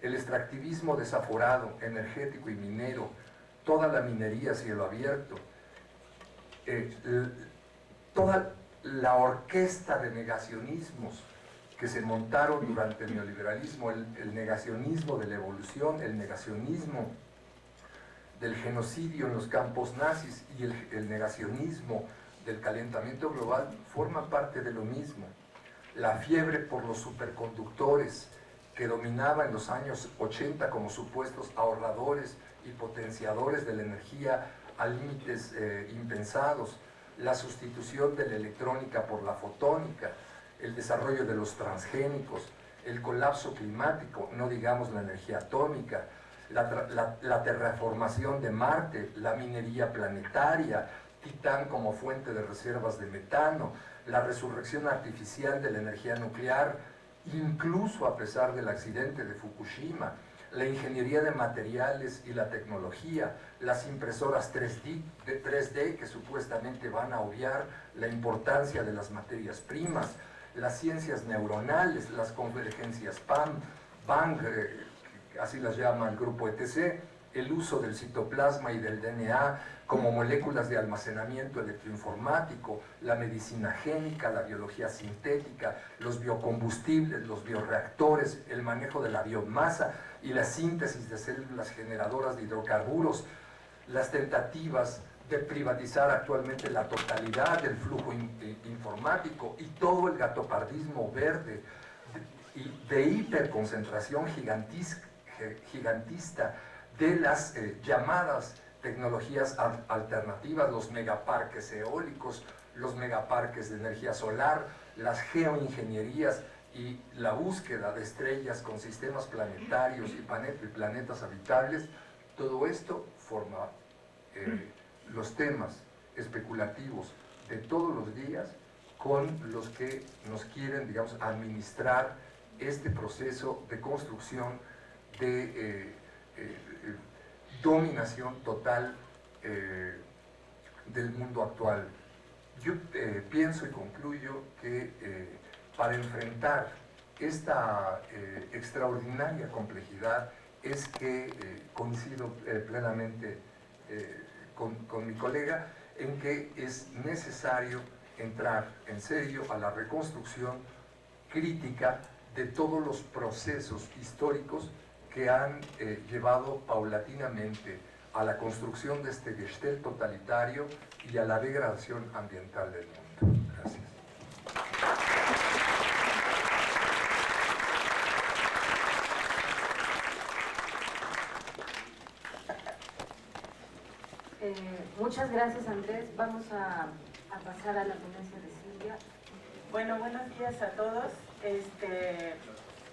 El extractivismo desaforado, energético y minero, toda la minería a cielo abierto, toda la orquesta de negacionismos que se montaron durante el neoliberalismo, el negacionismo de la evolución, el negacionismo del genocidio en los campos nazis y el negacionismo del calentamiento global forman parte de lo mismo. La fiebre por los superconductores que dominaba en los años 80 como supuestos ahorradores y potenciadores de la energía a límites impensados, la sustitución de la electrónica por la fotónica, el desarrollo de los transgénicos, el colapso climático, no digamos la energía atómica, la terraformación de Marte, la minería planetaria, Titán como fuente de reservas de metano, la resurrección artificial de la energía nuclear, incluso a pesar del accidente de Fukushima, la ingeniería de materiales y la tecnología, las impresoras 3D que supuestamente van a obviar la importancia de las materias primas, las ciencias neuronales, las convergencias Bang, así las llama el grupo ETC, el uso del citoplasma y del DNA como moléculas de almacenamiento electroinformático, la medicina génica, la biología sintética, los biocombustibles, los bioreactores, el manejo de la biomasa y la síntesis de células generadoras de hidrocarburos, las tentativas de privatizar actualmente la totalidad del flujo informático y todo el gatopardismo verde y de hiperconcentración gigantista de las llamadas tecnologías alternativas, los megaparques eólicos, los megaparques de energía solar, las geoingenierías y la búsqueda de estrellas con sistemas planetarios y planetas habitables. Todo esto forma los temas especulativos de todos los días con los que nos quieren, digamos, administrar este proceso de construcción de dominación total del mundo actual. Yo pienso y concluyo que para enfrentar esta extraordinaria complejidad es que coincido plenamente con mi colega en que es necesario entrar en serio a la reconstrucción crítica de todos los procesos históricos que han llevado paulatinamente a la construcción de este Gestell totalitario y a la degradación ambiental del mundo. Gracias. Muchas gracias, Andrés. Vamos a pasar a la ponencia de Silvia. Bueno, buenos días a todos.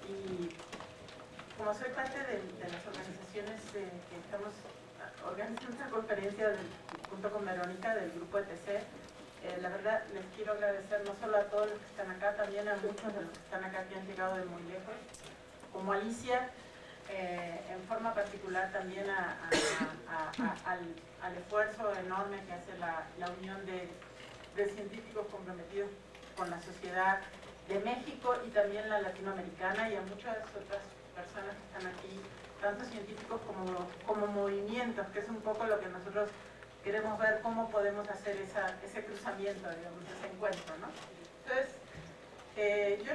Y como soy parte de las organizaciones que estamos organizando esta conferencia junto con Verónica del grupo ETC, la verdad les quiero agradecer no solo a todos los que están acá, también a muchos de los que están acá que han llegado de muy lejos, como Alicia, en forma particular también al esfuerzo enorme que hace la unión de científicos comprometidos con la sociedad de México y también la latinoamericana, y a muchas otras personas que están aquí, tanto científicos como movimientos, que es un poco lo que nosotros queremos ver, cómo podemos hacer ese cruzamiento, digamos, ese encuentro, ¿no? Entonces, yo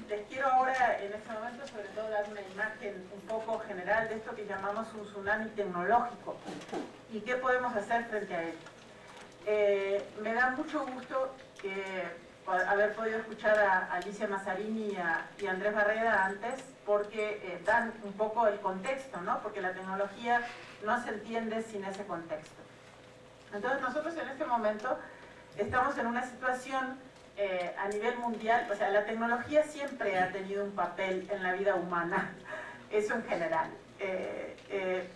les quiero ahora, en este momento, sobre todo dar una imagen un poco general de esto que llamamos un tsunami tecnológico y qué podemos hacer frente a él. Me da mucho gusto haber podido escuchar a Alicia Mazzarini y a Andrés Barreda antes, porque dan un poco el contexto, ¿no? Porque la tecnología no se entiende sin ese contexto. Entonces nosotros en este momento estamos en una situación a nivel mundial, o sea, la tecnología siempre ha tenido un papel en la vida humana, eso en general.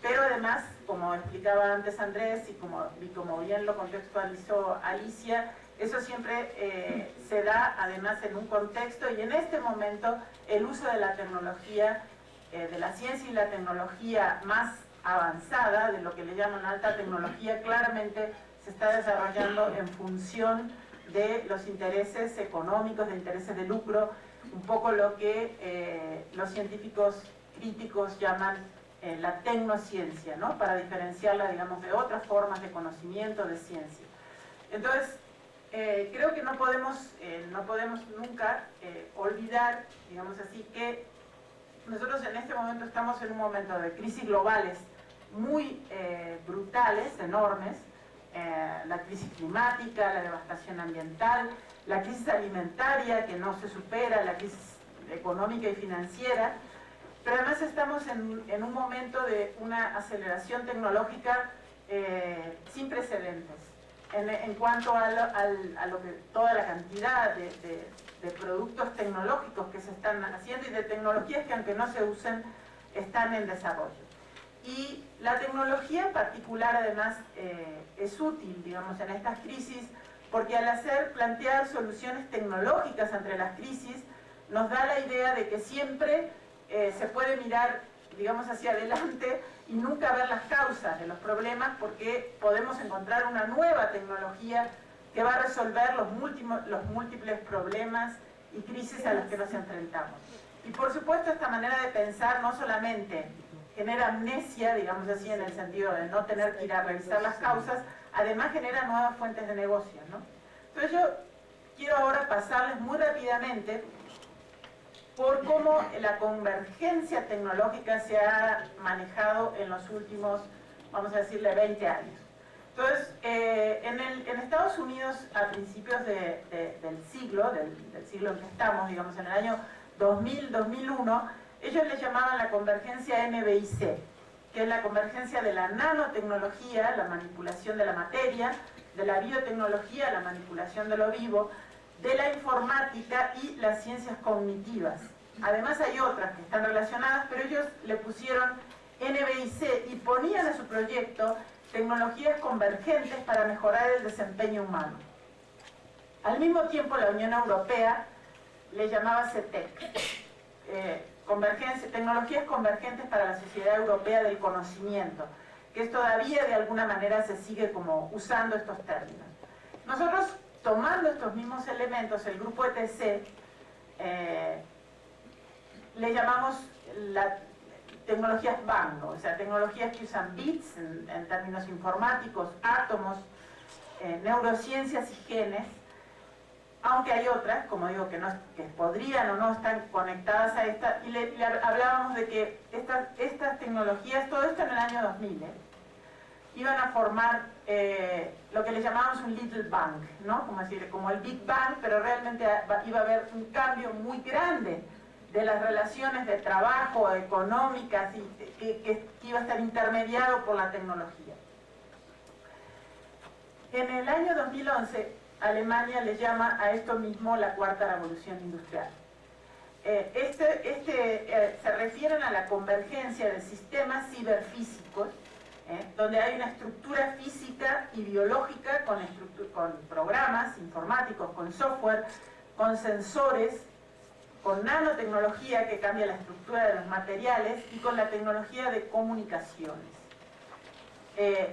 Pero además, como explicaba antes Andrés y como bien lo contextualizó Alicia, eso siempre se da además en un contexto, y en este momento el uso de la tecnología, de la ciencia y la tecnología más avanzada, de lo que le llaman alta tecnología, claramente se está desarrollando en función de los intereses económicos, de intereses de lucro, un poco lo que los científicos críticos llaman la tecnociencia, ¿no? Para diferenciarla, digamos, de otras formas de conocimiento, de ciencia. Entonces, creo que no podemos nunca olvidar, digamos así, que nosotros en este momento estamos en un momento de crisis globales muy brutales, enormes, la crisis climática, la devastación ambiental, la crisis alimentaria que no se supera, la crisis económica y financiera, pero además estamos en un momento de una aceleración tecnológica sin precedentes en cuanto a lo que toda la cantidad de productos tecnológicos que se están haciendo y de tecnologías que, aunque no se usen, están en desarrollo. Y la tecnología en particular además es útil, digamos, en estas crisis, porque al plantear soluciones tecnológicas ante las crisis, nos da la idea de que siempre se puede mirar, digamos, hacia adelante y nunca ver las causas de los problemas, porque podemos encontrar una nueva tecnología que va a resolver los múltiples problemas y crisis a los que nos enfrentamos. Y por supuesto esta manera de pensar no solamente genera amnesia, digamos así, en el sentido de no tener que ir a revisar las causas, además genera nuevas fuentes de negocio, ¿no? Entonces yo quiero ahora pasarles muy rápidamente por cómo la convergencia tecnológica se ha manejado en los últimos, vamos a decirle, 20 años. Entonces, en Estados Unidos, a principios del siglo en que estamos, digamos, en el año 2000-2001, ellos le llamaban la convergencia NBIC, que es la convergencia de la nanotecnología, la manipulación de la materia, de la biotecnología, la manipulación de lo vivo, de la informática y las ciencias cognitivas. Además hay otras que están relacionadas, pero ellos le pusieron NBIC y ponían a su proyecto tecnologías convergentes para mejorar el desempeño humano. Al mismo tiempo la Unión Europea le llamaba CETEC, tecnologías convergentes para la Sociedad Europea del Conocimiento, que es todavía de alguna manera se sigue como usando estos términos. Nosotros, tomando estos mismos elementos, el grupo ETC, le llamamos tecnologías BANGO, o sea, tecnologías que usan bits en términos informáticos, átomos, neurociencias y genes, aunque hay otras, como digo, que podrían o no estar conectadas a esta, y le hablábamos de que estas tecnologías, todo esto en el año 2000, iban a formar lo que le llamábamos un Little Bang, ¿no? Como el Big Bang, pero realmente iba a haber un cambio muy grande de las relaciones de trabajo, económicas, y que iba a estar intermediado por la tecnología. En el año 2011, Alemania le llama a esto mismo la cuarta revolución industrial. Se refieren a la convergencia de sistemas ciberfísicos, donde hay una estructura física y biológica con programas informáticos, con software, con sensores, con nanotecnología que cambia la estructura de los materiales y con la tecnología de comunicaciones.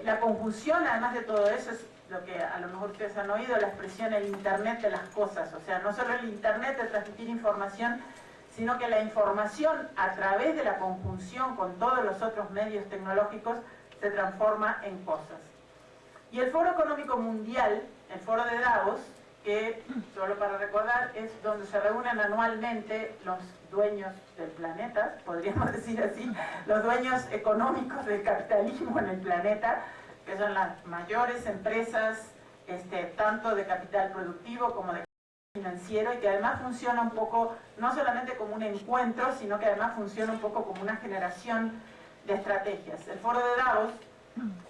La conjunción, además de todo eso, es lo que a lo mejor ustedes han oído, la expresión el Internet de las cosas, o sea, no solo el Internet de transmitir información, sino que la información a través de la conjunción con todos los otros medios tecnológicos se transforma en cosas. Y el Foro Económico Mundial, el Foro de Davos, que, solo para recordar, es donde se reúnen anualmente los dueños del planeta, podríamos decir así, los dueños económicos del capitalismo en el planeta, que son las mayores empresas, tanto de capital productivo como de capital financiero, y que además funciona un poco, no solamente como un encuentro, sino que además funciona un poco como una generación de estrategias. El Foro de Davos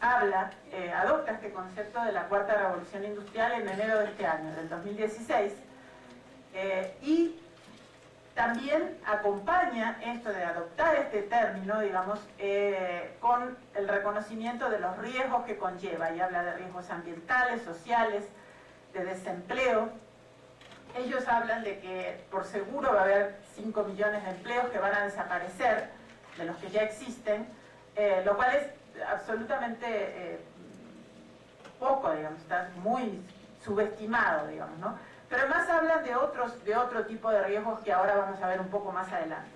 adopta este concepto de la cuarta revolución industrial en enero de este año, del 2016, y también acompaña esto de adoptar este término, digamos, con el reconocimiento de los riesgos que conlleva, y habla de riesgos ambientales, sociales, de desempleo. Ellos hablan de que por seguro va a haber 5 millones de empleos que van a desaparecer, de los que ya existen, lo cual es absolutamente poco, digamos, está muy subestimado, digamos, ¿no? Pero además hablan de otro tipo de riesgos que ahora vamos a ver un poco más adelante.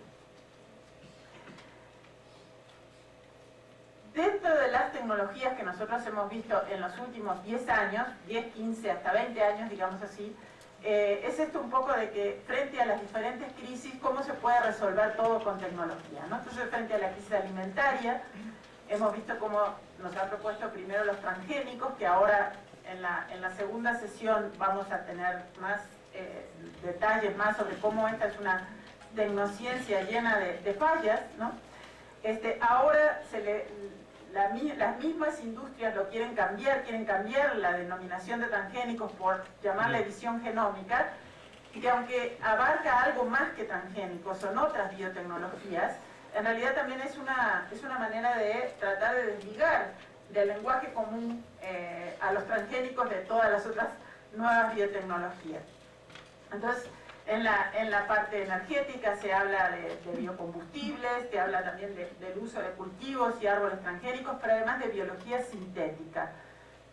Dentro de las tecnologías que nosotros hemos visto en los últimos 10 años, 10, 15, hasta 20 años, digamos así, es esto un poco de que frente a las diferentes crisis, cómo se puede resolver todo con tecnología, ¿no? Entonces, frente a la crisis alimentaria, hemos visto cómo nos ha propuesto primero los transgénicos, que ahora en la segunda sesión vamos a tener más detalles más sobre cómo esta es una tecnociencia llena de fallas, ¿no? Ahora las mismas industrias lo quieren cambiar la denominación de transgénicos por llamarla edición genómica, y que aunque abarca algo más que transgénicos, son otras biotecnologías, en realidad también es una manera de tratar de desligar del lenguaje común a los transgénicos de todas las otras nuevas biotecnologías. Entonces, en la parte energética se habla de biocombustibles, se habla también del uso de cultivos y árboles transgénicos, pero además de biología sintética,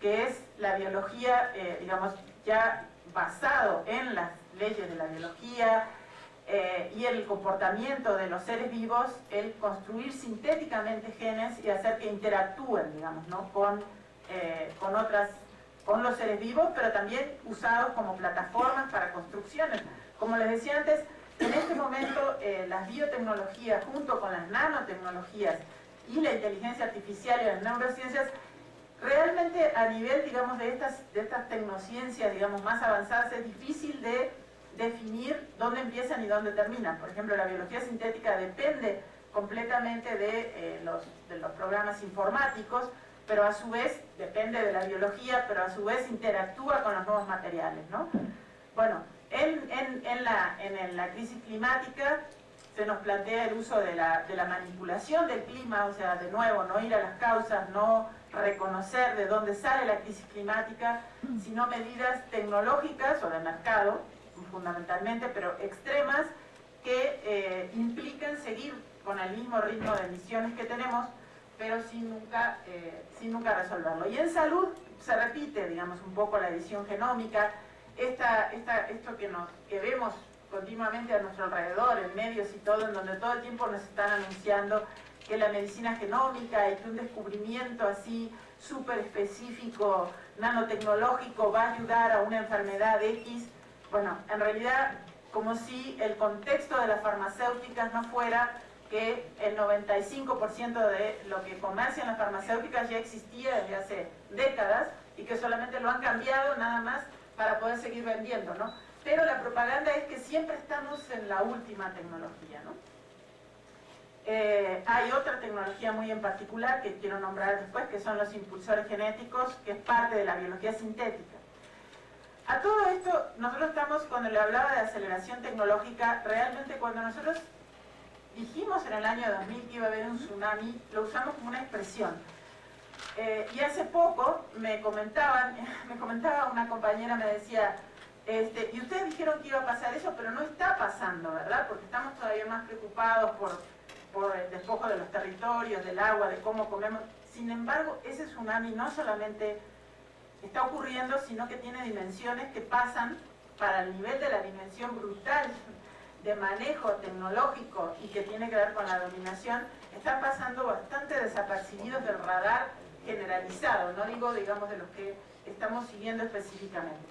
que es la biología, digamos, ya basado en las leyes de la biología y el comportamiento de los seres vivos, el construir sintéticamente genes y hacer que interactúen, digamos, ¿no? con los seres vivos, pero también usados como plataformas para construcciones. Como les decía antes, en este momento las biotecnologías junto con las nanotecnologías y la inteligencia artificial y las neurociencias, realmente a nivel, digamos, de estas tecnociencias, digamos, más avanzadas, es difícil de definir dónde empiezan y dónde terminan. Por ejemplo, la biología sintética depende completamente de los programas informáticos, pero a su vez depende de la biología, pero a su vez interactúa con los nuevos materiales, ¿no? Bueno, en la crisis climática se nos plantea el uso de la manipulación del clima, o sea, de nuevo, no ir a las causas, no reconocer de dónde sale la crisis climática, sino medidas tecnológicas o de mercado, fundamentalmente, pero extremas, que implican seguir con el mismo ritmo de emisiones que tenemos, pero sin nunca resolverlo. Y en salud se repite, digamos, un poco la edición genómica, esto que vemos continuamente a nuestro alrededor, en medios y todo, en donde todo el tiempo nos están anunciando que la medicina genómica y que un descubrimiento así súper específico, nanotecnológico, va a ayudar a una enfermedad X. Bueno, en realidad, como si el contexto de las farmacéuticas no fuera que el 95% de lo que comercian las farmacéuticas ya existía desde hace décadas y que solamente lo han cambiado nada más para poder seguir vendiendo, ¿no? Pero la propaganda es que siempre estamos en la última tecnología, ¿no? Hay otra tecnología muy en particular que quiero nombrar después, que son los impulsores genéticos, que es parte de la biología sintética. A todo esto, nosotros estamos, cuando le hablaba de aceleración tecnológica, realmente cuando nosotros dijimos en el año 2000 que iba a haber un tsunami, lo usamos como una expresión. Y hace poco me comentaba una compañera, me decía, y ustedes dijeron que iba a pasar eso, pero no está pasando, ¿verdad? Porque estamos todavía más preocupados por el despojo de los territorios, del agua, de cómo comemos. Sin embargo, ese tsunami no solamente está ocurriendo, sino que tiene dimensiones que pasan para el nivel de la dimensión brutal de manejo tecnológico y que tiene que ver con la dominación, están pasando bastante desapercibidos del radar generalizado, no digo, digamos, de los que estamos siguiendo específicamente.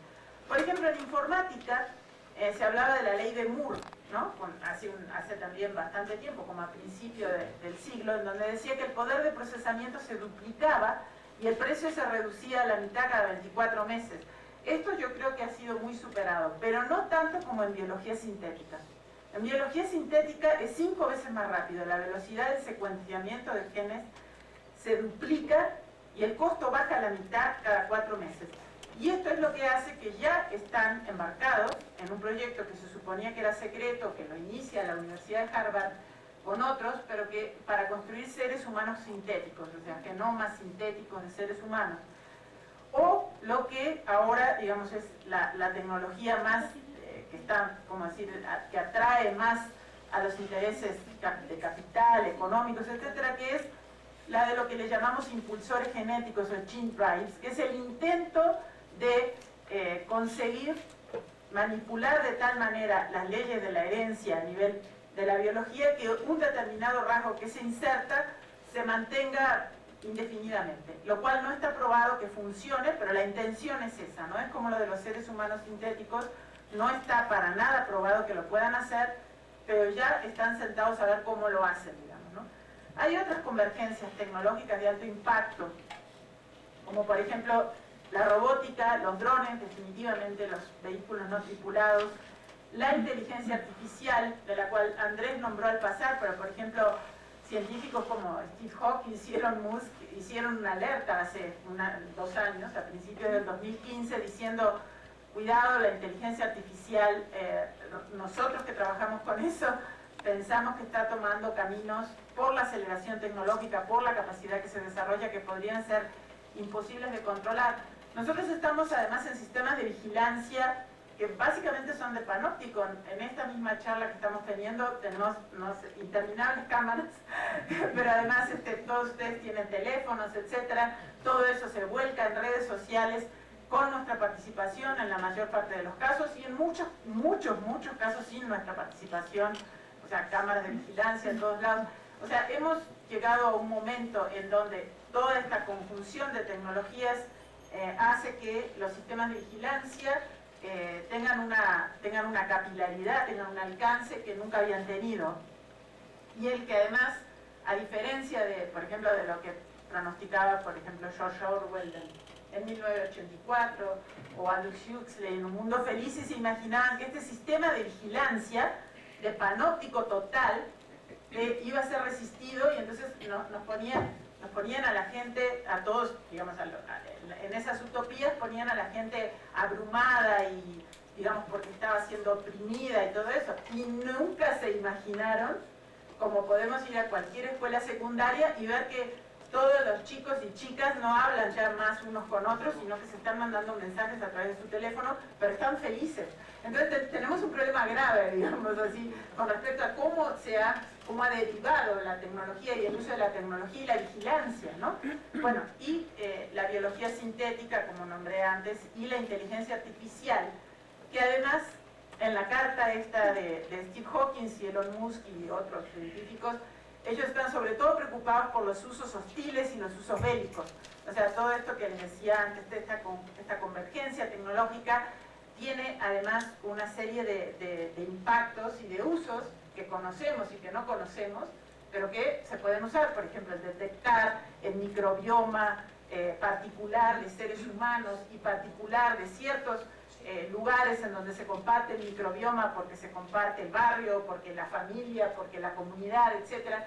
Por ejemplo, en informática se hablaba de la ley de Moore, ¿no? Hace también bastante tiempo, como a principio del siglo, en donde decía que el poder de procesamiento se duplicaba y el precio se reducía a la mitad cada 24 meses. Esto yo creo que ha sido muy superado, pero no tanto como en biología sintética. En biología sintética es 5 veces más rápido, la velocidad del secuenciamiento de genes se duplica y el costo baja a la mitad cada 4 meses. Y esto es lo que hace que ya están embarcados en un proyecto que se suponía que era secreto, que lo inicia la Universidad de Harvard con otros, pero que para construir seres humanos sintéticos, o sea, genomas sintéticos de seres humanos. O lo que ahora, digamos, es la tecnología más, que está, como decir, que atrae más a los intereses de capital, económicos, etcétera, que es la de lo que le llamamos impulsores genéticos o gene drives, que es el intento de conseguir manipular de tal manera las leyes de la herencia a nivel de la biología que un determinado rasgo que se inserta se mantenga indefinidamente, lo cual no está probado que funcione, pero la intención es esa, ¿no? Es como lo de los seres humanos sintéticos, no está para nada probado que lo puedan hacer, pero ya están sentados a ver cómo lo hacen, digamos, ¿no? Hay otras convergencias tecnológicas de alto impacto, como por ejemplo la robótica, los drones, definitivamente los vehículos no tripulados, la inteligencia artificial, de la cual Andrés nombró al pasar, pero por ejemplo científicos como Steve Hawking, Elon Musk, hicieron una alerta hace 2 años, a principios del 2015, diciendo, cuidado, la inteligencia artificial, nosotros que trabajamos con eso, pensamos que está tomando caminos por la aceleración tecnológica, por la capacidad que se desarrolla, que podrían ser imposibles de controlar. Nosotros estamos además en sistemas de vigilancia que básicamente son de panóptico. En esta misma charla que estamos teniendo tenemos interminables cámaras, pero además todos ustedes tienen teléfonos, etcétera. Todo eso se vuelca en redes sociales con nuestra participación en la mayor parte de los casos y en muchos casos sin nuestra participación, o sea, cámaras de vigilancia en todos lados. O sea, hemos llegado a un momento en donde toda esta conjunción de tecnologías hace que los sistemas de vigilancia tengan una capilaridad, tengan un alcance que nunca habían tenido. Y el que además, a diferencia de, por ejemplo, de lo que pronosticaba, por ejemplo, George Orwell en 1984, o Aldous Huxley en Un Mundo Feliz, y se imaginaban que este sistema de vigilancia, de panóptico total, iba a ser resistido, y entonces nos ponían a la gente, a todos, digamos, en esas utopías ponían a la gente abrumada y, digamos, porque estaba siendo oprimida y todo eso, y nunca se imaginaron, como podemos ir a cualquier escuela secundaria y ver que todos los chicos y chicas no hablan ya más unos con otros, sino que se están mandando mensajes a través de su teléfono, pero están felices. Entonces tenemos un problema grave, digamos así, con respecto a cómo ha derivado la tecnología y el uso de la tecnología y la vigilancia, ¿no? Bueno, y la biología sintética, como nombré antes, y la inteligencia artificial, que además en la carta esta de Steve Hawking y Elon Musk y otros científicos, ellos están sobre todo preocupados por los usos hostiles y los usos bélicos. O sea, todo esto que les decía antes, esta convergencia tecnológica, tiene además una serie de impactos y de usos que conocemos y que no conocemos, pero que se pueden usar. Por ejemplo, el detectar el microbioma particular de seres humanos y particular de ciertos lugares en donde se comparte el microbioma, porque se comparte el barrio, porque la familia, porque la comunidad, etc.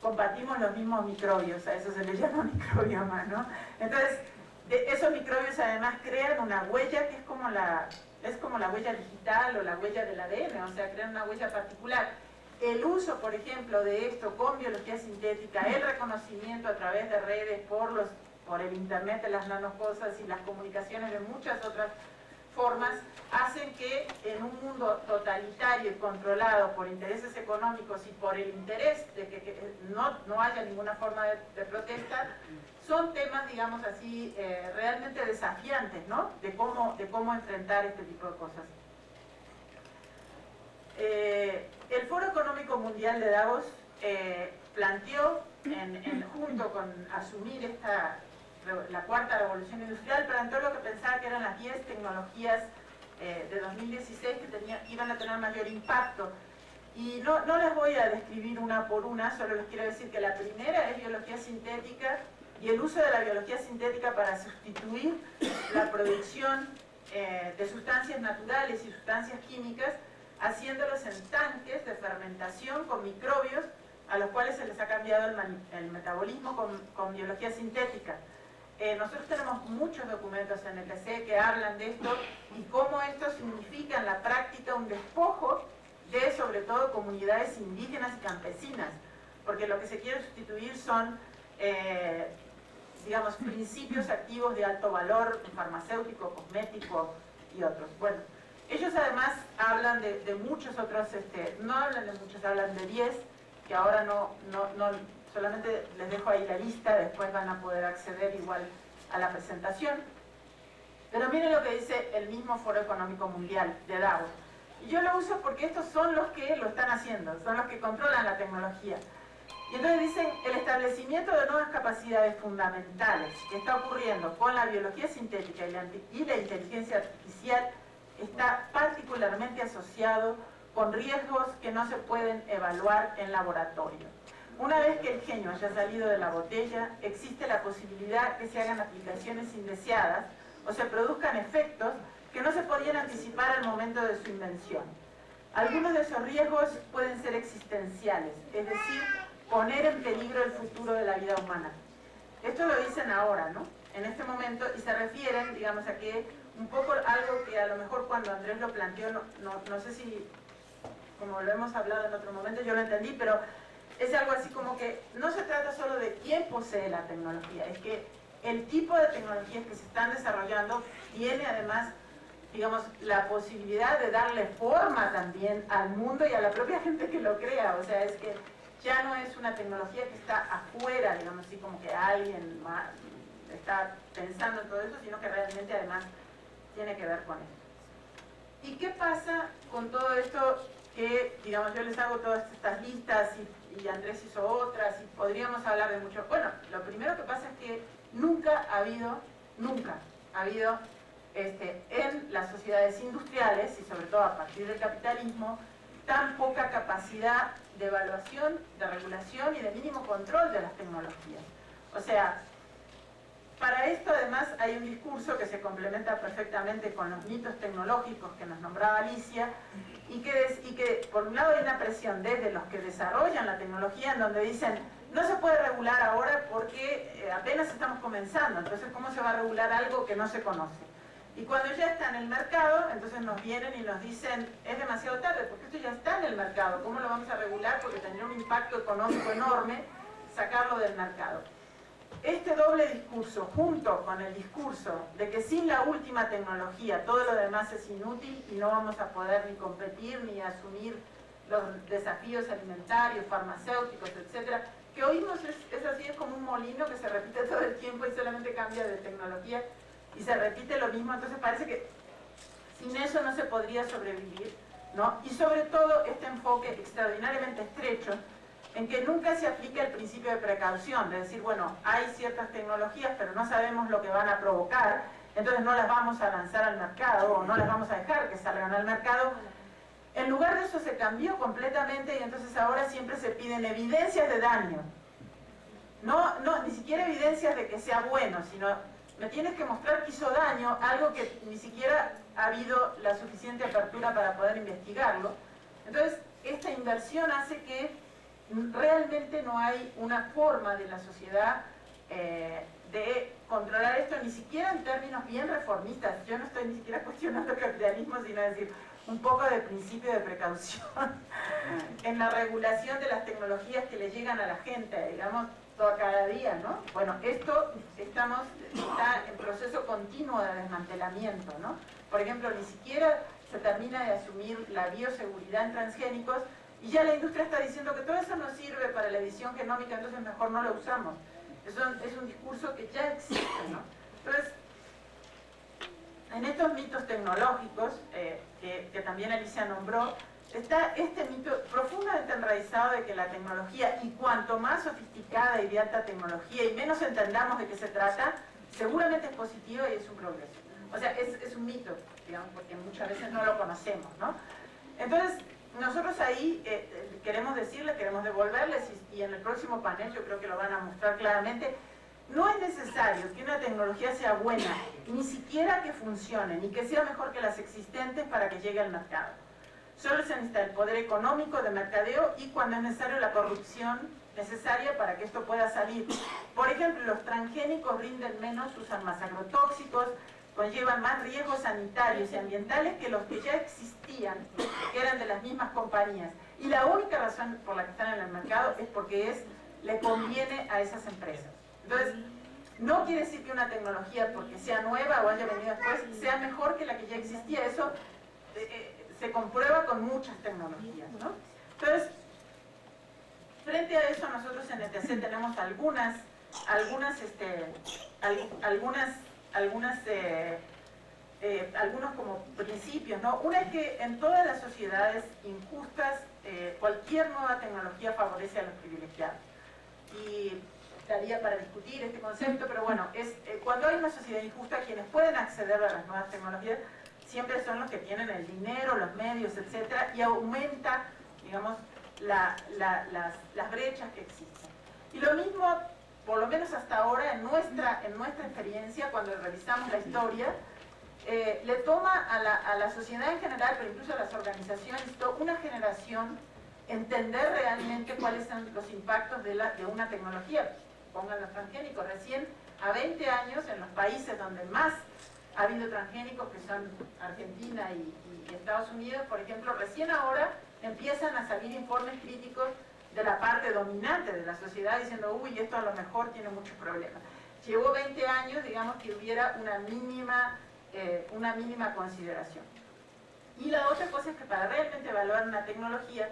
Compartimos los mismos microbios, a eso se le llama microbioma, ¿no? Entonces, esos microbios además crean una huella que es como la huella digital o la huella del ADN, o sea, crean una huella particular. El uso, por ejemplo, de esto con biología sintética, el reconocimiento a través de redes por el internet de las nanocosas y las comunicaciones de muchas otras formas, hacen que en un mundo totalitario y controlado por intereses económicos y por el interés de que no haya ninguna forma de protesta, son temas, digamos así, realmente desafiantes, ¿no? De cómo enfrentar este tipo de cosas. El Foro Económico Mundial de Davos planteó, junto con asumir la cuarta revolución industrial, planteó lo que pensaba que eran las 10 tecnologías de 2016 que iban a tener mayor impacto. Y no les voy a describir una por una, solo les quiero decir que la primera es biología sintética y el uso de la biología sintética para sustituir la producción de sustancias naturales y sustancias químicas, haciéndolos en tanques de fermentación con microbios a los cuales se les ha cambiado el metabolismo con biología sintética. Nosotros tenemos muchos documentos en el PC que hablan de esto y cómo esto significa en la práctica un despojo de, sobre todo, comunidades indígenas y campesinas, porque lo que se quiere sustituir son, digamos, principios activos de alto valor farmacéutico, cosmético y otros. Bueno, ellos además hablan de muchos otros, no hablan de muchos, hablan de 10, que ahora solamente les dejo ahí la lista, después van a poder acceder igual a la presentación. Pero miren lo que dice el mismo Foro Económico Mundial de Davos. Y yo lo uso porque estos son los que lo están haciendo, son los que controlan la tecnología. Y entonces dicen, el establecimiento de nuevas capacidades fundamentales que está ocurriendo con la biología sintética y la inteligencia artificial está particularmente asociado con riesgos que no se pueden evaluar en laboratorio. Una vez que el genio haya salido de la botella, existe la posibilidad que se hagan aplicaciones indeseadas o se produzcan efectos que no se podían anticipar al momento de su invención. Algunos de esos riesgos pueden ser existenciales, es decir, poner en peligro el futuro de la vida humana. Esto lo dicen ahora, ¿no? En este momento, y se refieren, digamos, a que un poco algo que a lo mejor cuando Andrés lo planteó, no sé si, como lo hemos hablado en otro momento, yo lo entendí, pero es algo así como que no se trata solo de quién posee la tecnología, es que el tipo de tecnologías que se están desarrollando tiene además, digamos, la posibilidad de darle forma también al mundo y a la propia gente que lo crea. O sea, es que ya no es una tecnología que está afuera, digamos así, como que alguien más está pensando en todo eso, sino que realmente además tiene que ver con esto. ¿Y qué pasa con todo esto que, digamos, yo les hago todas estas listas y Andrés hizo otras y podríamos hablar de mucho? Bueno, lo primero que pasa es que nunca ha habido en las sociedades industriales y sobre todo a partir del capitalismo tan poca capacidad de evaluación, de regulación y de mínimo control de las tecnologías. O sea, para esto además hay un discurso que se complementa perfectamente con los mitos tecnológicos que nos nombraba Alicia, y que por un lado hay una presión desde los que desarrollan la tecnología en donde dicen no se puede regular ahora porque apenas estamos comenzando, entonces ¿cómo se va a regular algo que no se conoce? Y cuando ya está en el mercado, entonces nos vienen y nos dicen es demasiado tarde porque esto ya está en el mercado, ¿cómo lo vamos a regular? Porque tendría un impacto económico enorme sacarlo del mercado. Este doble discurso, junto con el discurso de que sin la última tecnología todo lo demás es inútil y no vamos a poder ni competir ni asumir los desafíos alimentarios, farmacéuticos, etcétera, que oímos es así, es como un molino que se repite todo el tiempo y solamente cambia de tecnología y se repite lo mismo, entonces parece que sin eso no se podría sobrevivir, ¿no? Y sobre todo este enfoque extraordinariamente estrecho en que nunca se aplica el principio de precaución, de decir, bueno, hay ciertas tecnologías pero no sabemos lo que van a provocar, entonces no las vamos a lanzar al mercado o no las vamos a dejar que salgan al mercado. En lugar de eso se cambió completamente y entonces ahora siempre se piden evidencias de daño. No, ni siquiera evidencias de que sea bueno, sino me tienes que mostrar que hizo daño, algo que ni siquiera ha habido la suficiente apertura para poder investigarlo. Entonces, esta inversión hace que realmente no hay una forma de la sociedad de controlar esto, ni siquiera en términos bien reformistas. Yo no estoy ni siquiera cuestionando el capitalismo, sino decir un poco de principio de precaución en la regulación de las tecnologías que le llegan a la gente, digamos, cada día, ¿no? Bueno, esto está en proceso continuo de desmantelamiento, ¿no? Por ejemplo, ni siquiera se termina de asumir la bioseguridad en transgénicos y ya la industria está diciendo que todo eso no sirve para la edición genómica, entonces mejor no lo usamos. Eso es un discurso que ya existe, ¿no? Entonces, en estos mitos tecnológicos, que también Alicia nombró, está este mito profundamente enraizado de que la tecnología, y cuanto más sofisticada y de alta tecnología y menos entendamos de qué se trata, seguramente es positiva y es un progreso. O sea, es un mito, digamos, porque muchas veces no lo conocemos, ¿no? Entonces, nosotros ahí queremos decirles, queremos devolverles, y en el próximo panel yo creo que lo van a mostrar claramente, no es necesario que una tecnología sea buena, ni siquiera que funcione, ni que sea mejor que las existentes para que llegue al mercado. Solo se necesita el poder económico de mercadeo y cuando es necesario la corrupción necesaria para que esto pueda salir. Por ejemplo, los transgénicos rinden menos, usan más agrotóxicos, conllevan más riesgos sanitarios y ambientales que los que ya existían, que eran de las mismas compañías. Y la única razón por la que están en el mercado es porque le conviene a esas empresas. Entonces, no quiere decir que una tecnología, porque sea nueva o haya venido después, sea mejor que la que ya existía. Eso se comprueba con muchas tecnologías, ¿no? Entonces, frente a eso, nosotros en ETC tenemos algunos como principios, ¿no? Una es que en todas las sociedades injustas, cualquier nueva tecnología favorece a los privilegiados. Y estaría para discutir este concepto, pero bueno, cuando hay una sociedad injusta, quienes pueden acceder a las nuevas tecnologías siempre son los que tienen el dinero, los medios, etcétera, y aumenta, digamos, las brechas que existen. Y lo mismo, por lo menos hasta ahora, en nuestra experiencia, cuando revisamos la historia, le toma a la sociedad en general, pero incluso a las organizaciones, una generación entender realmente cuáles son los impactos de una tecnología. Pongan los transgénicos, recién a 20 años en los países donde más ha habido transgénicos, que son Argentina y Estados Unidos, por ejemplo, recién ahora empiezan a salir informes críticos de la parte dominante de la sociedad diciendo, uy, esto a lo mejor tiene muchos problemas. Llevó 20 años, digamos, que hubiera una mínima consideración. Y la otra cosa es que para realmente evaluar una tecnología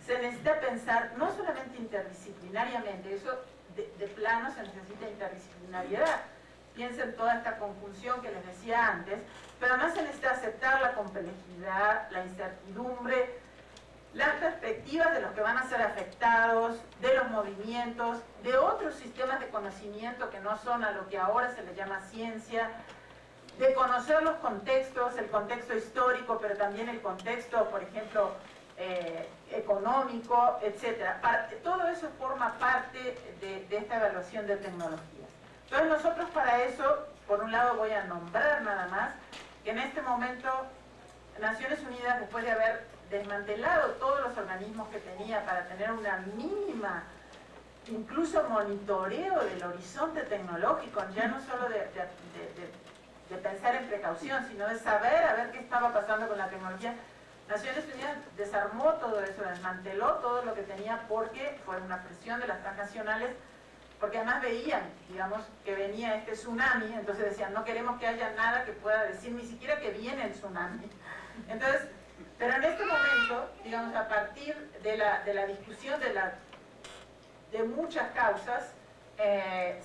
se necesita pensar no solamente interdisciplinariamente, eso de plano se necesita interdisciplinariedad. Piensen toda esta conjunción que les decía antes, pero además se necesita aceptar la complejidad, la incertidumbre, las perspectivas de los que van a ser afectados, de los movimientos, de otros sistemas de conocimiento que no son a lo que ahora se le llama ciencia, de conocer los contextos, el contexto histórico, pero también el contexto, por ejemplo, económico, etc. Todo eso forma parte de esta evaluación de tecnologías. Entonces nosotros para eso, por un lado voy a nombrar nada más, que en este momento Naciones Unidas, después de haber desmantelado todos los organismos que tenía para tener una mínima, incluso monitoreo del horizonte tecnológico, ya no solo de pensar en precaución, sino de saber a ver qué estaba pasando con la tecnología. Naciones Unidas desarmó todo eso, desmanteló todo lo que tenía porque fue una presión de las transnacionales, porque además veían, digamos, que venía este tsunami, entonces decían, no queremos que haya nada que pueda decir ni siquiera que viene el tsunami. Entonces, pero en este momento, digamos, a partir de la discusión de muchas causas,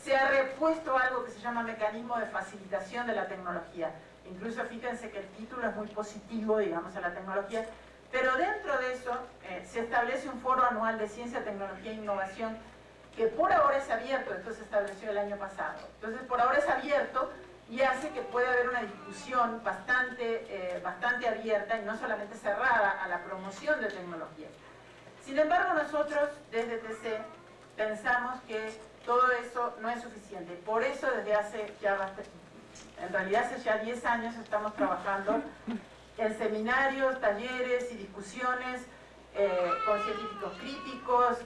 se ha repuesto algo que se llama mecanismo de facilitación de la tecnología. Incluso fíjense que el título es muy positivo, digamos, a la tecnología, pero dentro de eso se establece un foro anual de ciencia, tecnología e innovación que por ahora es abierto, esto se estableció el año pasado. Entonces por ahora es abierto y hace que pueda haber una discusión bastante abierta y no solamente cerrada a la promoción de tecnologías. Sin embargo, nosotros desde TC pensamos que todo eso no es suficiente. Por eso desde hace ya en realidad hace ya 10 años estamos trabajando en seminarios, talleres y discusiones con científicos críticos,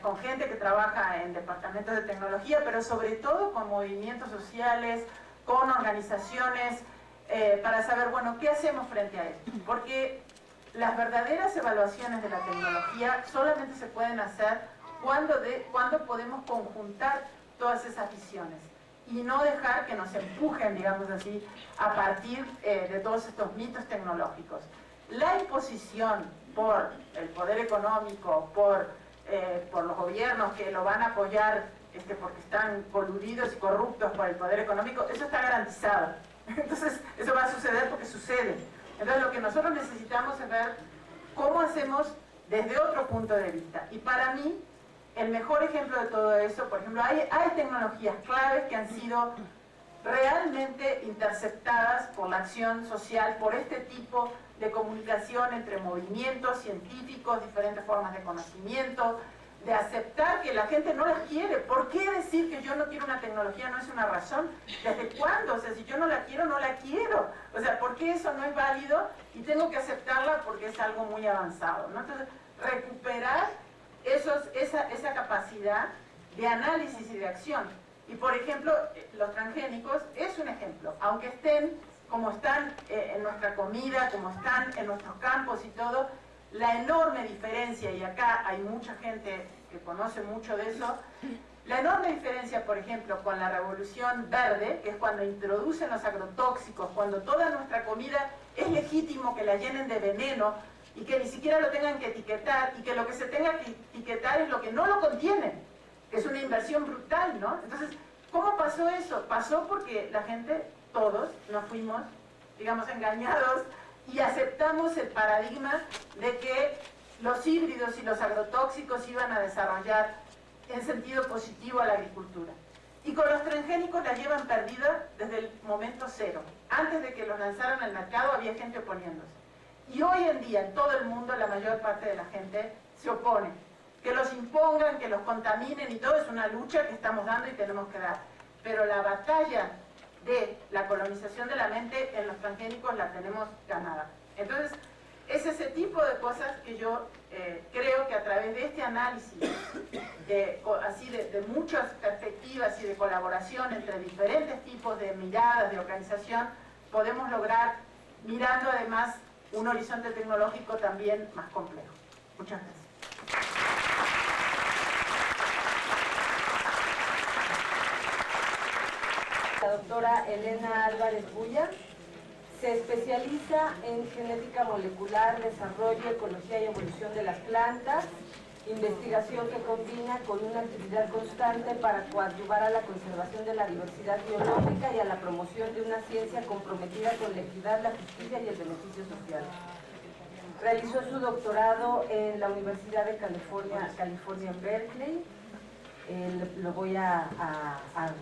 con gente que trabaja en departamentos de tecnología, pero sobre todo con movimientos sociales, con organizaciones, para saber, bueno, ¿qué hacemos frente a esto? Porque las verdaderas evaluaciones de la tecnología solamente se pueden hacer cuando podemos conjuntar todas esas visiones y no dejar que nos empujen, digamos así, a partir de todos estos mitos tecnológicos. La imposición por el poder económico, por los gobiernos que lo van a apoyar porque están coludidos y corruptos por el poder económico, eso está garantizado. Entonces, eso va a suceder porque sucede. Entonces, lo que nosotros necesitamos es ver cómo hacemos desde otro punto de vista. Y para mí, el mejor ejemplo de todo eso, por ejemplo, hay tecnologías claves que han sido realmente interceptadas por la acción social, por este tipo de comunicación entre movimientos científicos, diferentes formas de conocimiento, de aceptar que la gente no las quiere. ¿Por qué decir que yo no quiero una tecnología no es una razón? ¿Desde cuándo? O sea, si yo no la quiero, no la quiero. O sea, ¿por qué eso no es válido? Y tengo que aceptarla porque es algo muy avanzado, ¿no? Entonces, recuperar esa capacidad de análisis y de acción. Y por ejemplo, los transgénicos es un ejemplo. Aunque estén como están en nuestra comida, como están en nuestros campos y todo, la enorme diferencia, y acá hay mucha gente que conoce mucho de eso, la enorme diferencia, por ejemplo, con la revolución verde, que es cuando introducen los agrotóxicos, cuando toda nuestra comida es legítimo que la llenen de veneno y que ni siquiera lo tengan que etiquetar, y que lo que se tenga que etiquetar es lo que no lo contiene, que es una inversión brutal, ¿no? Entonces, ¿cómo pasó eso? Pasó porque la gente, todos, nos fuimos, digamos, engañados y aceptamos el paradigma de que los híbridos y los agrotóxicos iban a desarrollar en sentido positivo a la agricultura. Y con los transgénicos la llevan perdida desde el momento cero. Antes de que los lanzaran al mercado había gente oponiéndose. Y hoy en día en todo el mundo la mayor parte de la gente se opone. Que los impongan, que los contaminen y todo es una lucha que estamos dando y tenemos que dar. Pero la batalla de la colonización de la mente en los transgénicos la tenemos ganada. Entonces, es ese tipo de cosas que yo creo que a través de este análisis, de muchas perspectivas y de colaboración entre diferentes tipos de miradas, de organización, podemos lograr, mirando además un horizonte tecnológico también más complejo. Muchas gracias. La doctora Elena Álvarez Bulla se especializa en genética molecular, desarrollo, ecología y evolución de las plantas, investigación que combina con una actividad constante para coadyuvar a la conservación de la diversidad biológica y a la promoción de una ciencia comprometida con la equidad, la justicia y el beneficio social. Realizó su doctorado en la Universidad de California en Berkeley. Lo voy a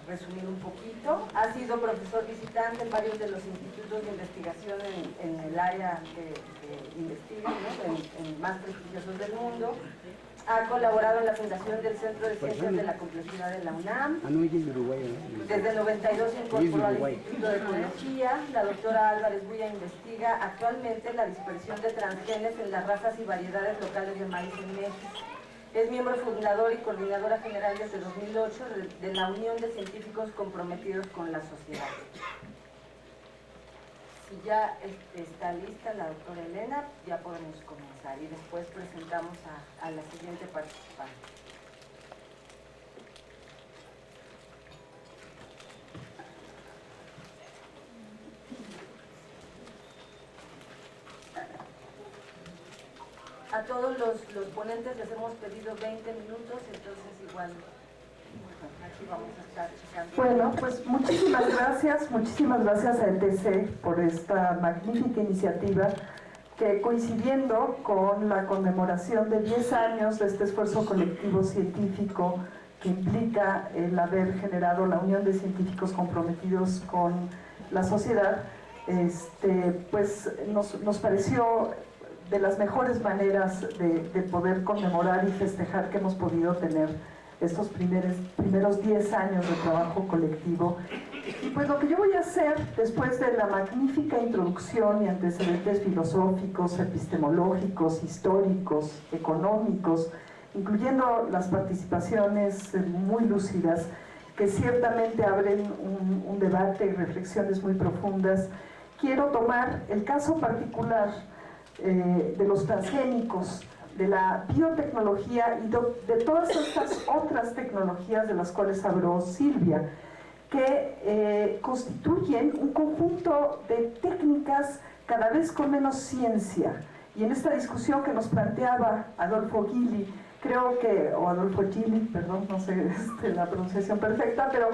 resumir un poquito. Ha sido profesor visitante en varios de los institutos de investigación en el área que investigan, ¿no? en más prestigiosos del mundo. Ha colaborado en la fundación del Centro de Ciencias de la Complejidad de la UNAM. Desde el 92 se incorporó al Instituto de Ecología. La doctora Álvarez Buya investiga actualmente la dispersión de transgenes en las razas y variedades locales de maíz en México. Es miembro fundador y coordinadora general desde 2008 de la Unión de Científicos Comprometidos con la Sociedad. Si ya está lista la doctora Elena, ya podemos comenzar y después presentamos a la siguiente participante. A todos los ponentes les hemos pedido 20 minutos, entonces igual aquí vamos a estar checando. Bueno, pues muchísimas gracias a ETC por esta magnífica iniciativa que, coincidiendo con la conmemoración de 10 años de este esfuerzo colectivo científico que implica el haber generado la Unión de Científicos Comprometidos con la Sociedad, pues nos pareció de las mejores maneras de poder conmemorar y festejar que hemos podido tener estos primeros 10 años de trabajo colectivo. Y pues lo que yo voy a hacer, después de la magnífica introducción y antecedentes filosóficos, epistemológicos, históricos, económicos, incluyendo las participaciones muy lúcidas, que ciertamente abren un debate y reflexiones muy profundas, quiero tomar el caso particular de los transgénicos, de la biotecnología y de todas estas otras tecnologías de las cuales habló Silvia, que constituyen un conjunto de técnicas cada vez con menos ciencia. Y en esta discusión que nos planteaba Adolfo Gili, o Adolfo Gili, perdón, no sé la pronunciación perfecta, pero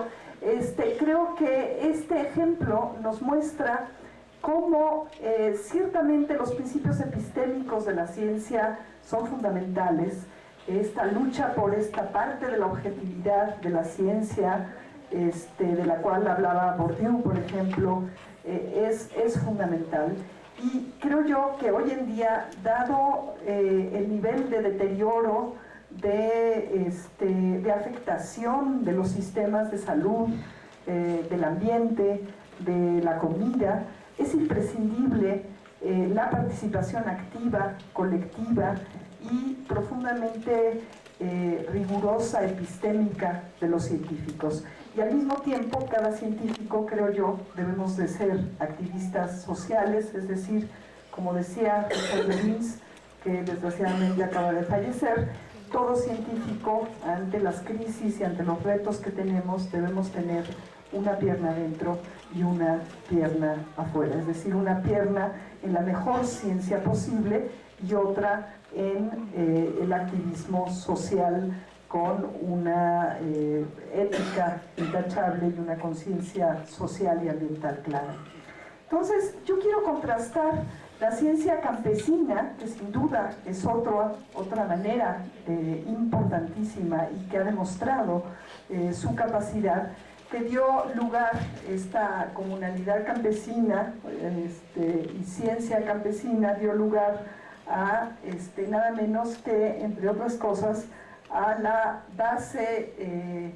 creo que este ejemplo nos muestra cómo ciertamente los principios epistémicos de la ciencia son fundamentales. Esta lucha por esta parte de la objetividad de la ciencia, de la cual hablaba Bourdieu, por ejemplo, es fundamental. Y creo yo que hoy en día, dado el nivel de deterioro, de afectación de los sistemas de salud, del ambiente, de la comida, es imprescindible la participación activa, colectiva y profundamente rigurosa, epistémica de los científicos. Y al mismo tiempo, cada científico, creo yo, debemos de ser activistas sociales, es decir, como decía Richard Lewins, que desgraciadamente acaba de fallecer, todo científico, ante las crisis y ante los retos que tenemos, debemos tener una pierna adentro y una pierna afuera, es decir, una pierna en la mejor ciencia posible y otra en el activismo social con una ética intachable y una conciencia social y ambiental clara. Entonces, yo quiero contrastar la ciencia campesina, que sin duda es otra manera importantísima y que ha demostrado su capacidad, que dio lugar, esta comunalidad campesina y ciencia campesina dio lugar a nada menos que, entre otras cosas, a la base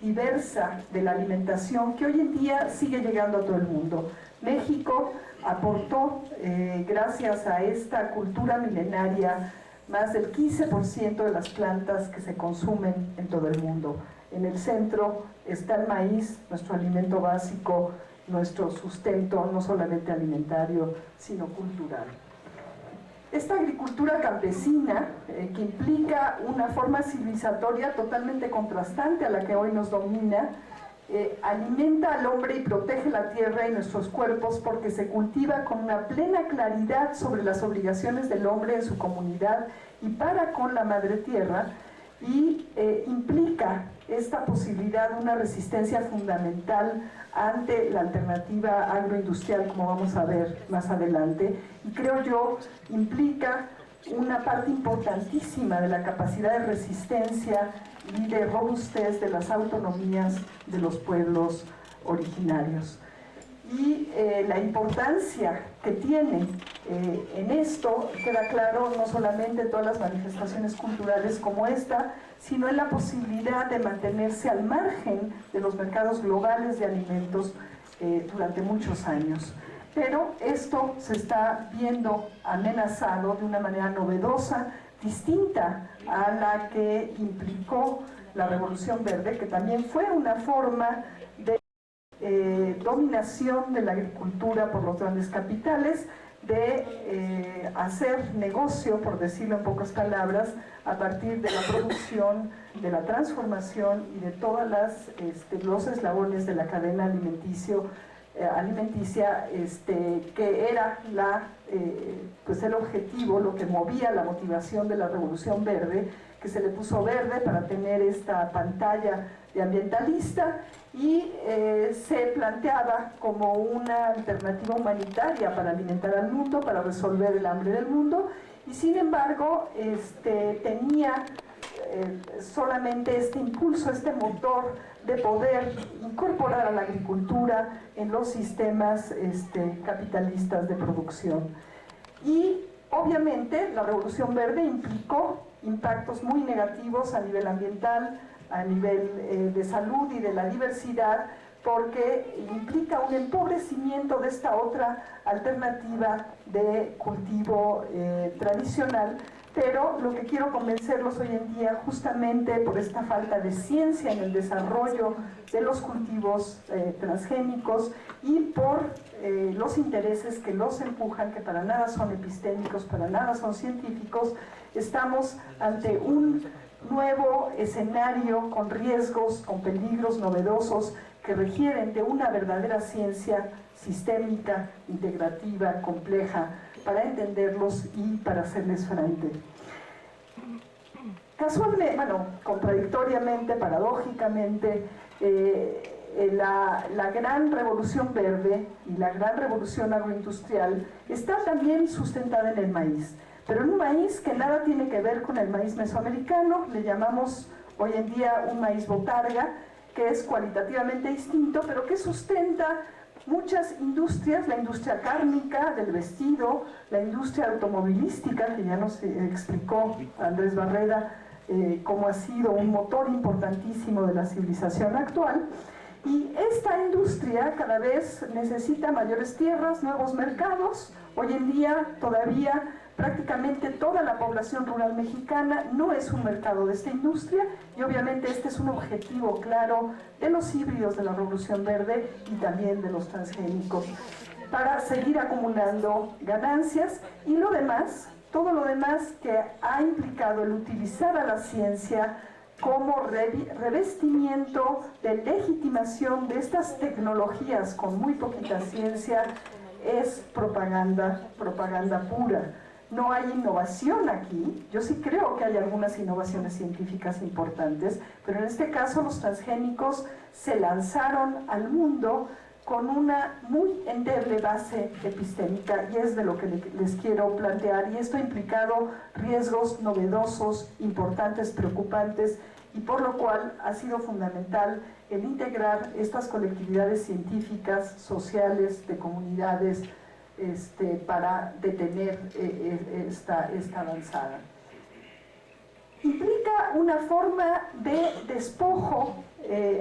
diversa de la alimentación que hoy en día sigue llegando a todo el mundo. México aportó, gracias a esta cultura milenaria, más del 15% de las plantas que se consumen en todo el mundo. En el centro está el maíz, nuestro alimento básico, nuestro sustento no solamente alimentario, sino cultural. Esta agricultura campesina, que implica una forma civilizatoria totalmente contrastante a la que hoy nos domina, alimenta al hombre y protege la tierra y nuestros cuerpos porque se cultiva con una plena claridad sobre las obligaciones del hombre en su comunidad y para con la madre tierra, y implica esta posibilidad de una resistencia fundamental ante la alternativa agroindustrial, como vamos a ver más adelante, y creo yo implica una parte importantísima de la capacidad de resistencia y de robustez de las autonomías de los pueblos originarios. Y la importancia que tiene en esto queda claro no solamente en todas las manifestaciones culturales como esta, sino en la posibilidad de mantenerse al margen de los mercados globales de alimentos durante muchos años. Pero esto se está viendo amenazado de una manera novedosa, distinta a la que implicó la Revolución Verde, que también fue una forma de dominación de la agricultura por los grandes capitales, de hacer negocio, por decirlo en pocas palabras, a partir de la producción, de la transformación y de todas los eslabones de la cadena alimenticia, que era pues el objetivo, lo que movía la motivación de la Revolución Verde, que se le puso verde para tener esta pantalla de ambientalista, y se planteaba como una alternativa humanitaria para alimentar al mundo, para resolver el hambre del mundo, y sin embargo tenía solamente este impulso, este motor de poder incorporar a la agricultura en los sistemas capitalistas de producción. Y obviamente la Revolución Verde implicó impactos muy negativos a nivel ambiental, a nivel de salud y de la diversidad, porque implica un empobrecimiento de esta otra alternativa de cultivo tradicional. Pero lo que quiero convencerlos hoy en día, justamente por esta falta de ciencia en el desarrollo de los cultivos transgénicos y por los intereses que los empujan, que para nada son epistémicos, para nada son científicos, estamos ante un nuevo escenario con riesgos, con peligros novedosos que requieren de una verdadera ciencia sistémica, integrativa, compleja, para entenderlos y para hacerles frente. Casualmente, contradictoriamente, paradójicamente, la gran revolución verde y la gran revolución agroindustrial está también sustentada en el maíz, pero en un maíz que nada tiene que ver con el maíz mesoamericano. Le llamamos hoy en día un maíz botarga, que es cualitativamente distinto, pero que sustenta muchas industrias, la industria cárnica, del vestido, la industria automovilística, que ya nos explicó Andrés Barreda cómo ha sido un motor importantísimo de la civilización actual. Y esta industria cada vez necesita mayores tierras, nuevos mercados. Hoy en día todavía prácticamente toda la población rural mexicana no es un mercado de esta industria, y obviamente este es un objetivo claro de los híbridos de la Revolución Verde y también de los transgénicos, para seguir acumulando ganancias. Y lo demás, todo lo demás que ha implicado el utilizar a la ciencia como revestimiento de legitimación de estas tecnologías con muy poquita ciencia, es propaganda pura. No hay innovación aquí. Yo sí creo que hay algunas innovaciones científicas importantes, pero en este caso los transgénicos se lanzaron al mundo con una muy endeble base epistémica, y es de lo que les quiero plantear, y esto ha implicado riesgos novedosos, importantes, preocupantes, y por lo cual ha sido fundamental el integrar estas colectividades científicas, sociales, de comunidades, para detener esta avanzada. Implica una forma de despojo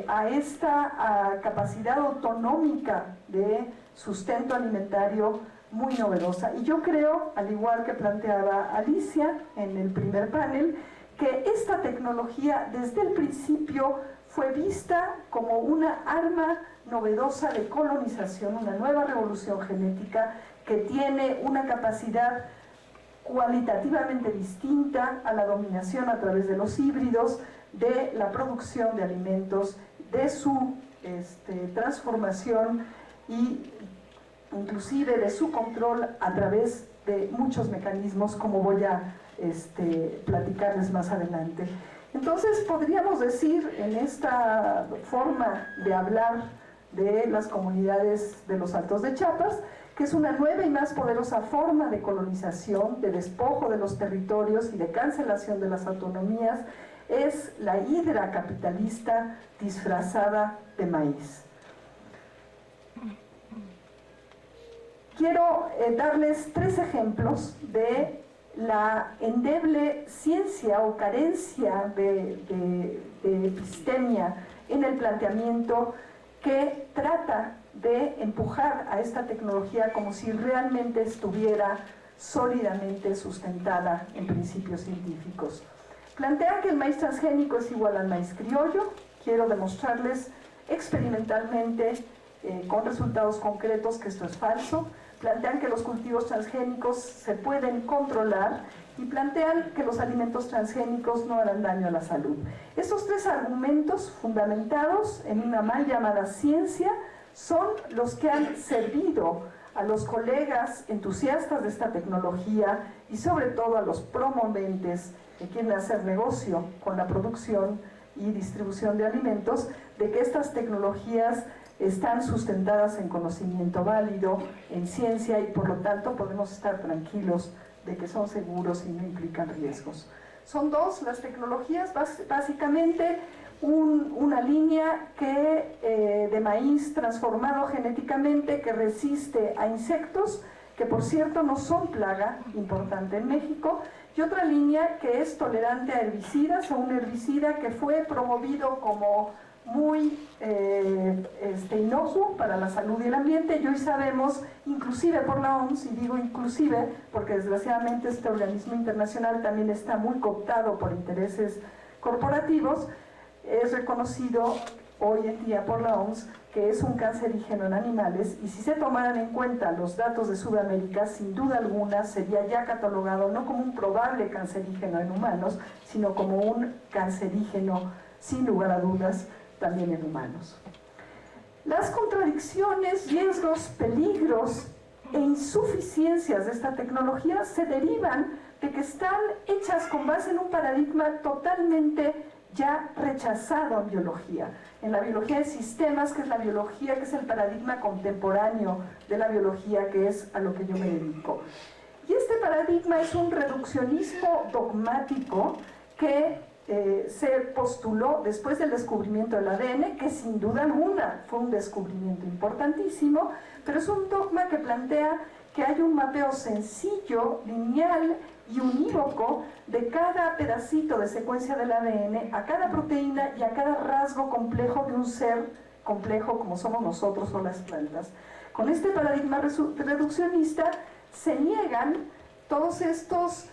a esta capacidad autonómica de sustento alimentario muy novedosa. Y yo creo, al igual que planteaba Alicia en el primer panel, que esta tecnología desde el principio fue vista como una arma novedosa de colonización, una nueva revolución genética que tiene una capacidad cualitativamente distinta a la dominación a través de los híbridos, de la producción de alimentos, de su transformación y inclusive de su control a través de muchos mecanismos, como voy a platicarles más adelante. Entonces podríamos decir, en esta forma de hablar de las comunidades de los Altos de Chiapas, que es una nueva y más poderosa forma de colonización, de despojo de los territorios y de cancelación de las autonomías, es la hidra capitalista disfrazada de maíz. Quiero darles 3 ejemplos de la endeble ciencia o carencia de epistemia en el planteamiento que trata de empujar a esta tecnología como si realmente estuviera sólidamente sustentada en principios científicos. Plantean que el maíz transgénico es igual al maíz criollo. Quiero demostrarles experimentalmente con resultados concretos que esto es falso. Plantean que los cultivos transgénicos se pueden controlar y plantean que los alimentos transgénicos no harán daño a la salud. Estos 3 argumentos fundamentados en una mal llamada ciencia son los que han servido a los colegas entusiastas de esta tecnología y sobre todo a los promoventes que quieren hacer negocio con la producción y distribución de alimentos, de que estas tecnologías están sustentadas en conocimiento válido, en ciencia, y por lo tanto podemos estar tranquilos de que son seguros y no implican riesgos. Son 2 las tecnologías, básicamente una línea de maíz transformado genéticamente que resiste a insectos, que por cierto no son plaga importante en México, y otra línea que es tolerante a herbicidas, o un herbicida que fue promovido como muy inocuo para la salud y el ambiente, y hoy sabemos, inclusive por la OMS, y digo inclusive porque desgraciadamente este organismo internacional también está muy cooptado por intereses corporativos, es reconocido hoy en día por la OMS que es un cancerígeno en animales, y si se tomaran en cuenta los datos de Sudamérica, sin duda alguna sería ya catalogado no como un probable cancerígeno en humanos, sino como un cancerígeno, sin lugar a dudas, también en humanos. Las contradicciones, riesgos, peligros e insuficiencias de esta tecnología se derivan de que están hechas con base en un paradigma totalmente ya rechazado en biología. En la biología de sistemas, que es la biología, que es el paradigma contemporáneo de la biología, que es a lo que yo me dedico. Y este paradigma es un reduccionismo dogmático que se postuló después del descubrimiento del ADN, que sin duda alguna fue un descubrimiento importantísimo, pero es un dogma que plantea que hay un mapeo sencillo, lineal y unívoco de cada pedacito de secuencia del ADN a cada proteína y a cada rasgo complejo de un ser complejo como somos nosotros o las plantas. Con este paradigma reduccionista se niegan todos estos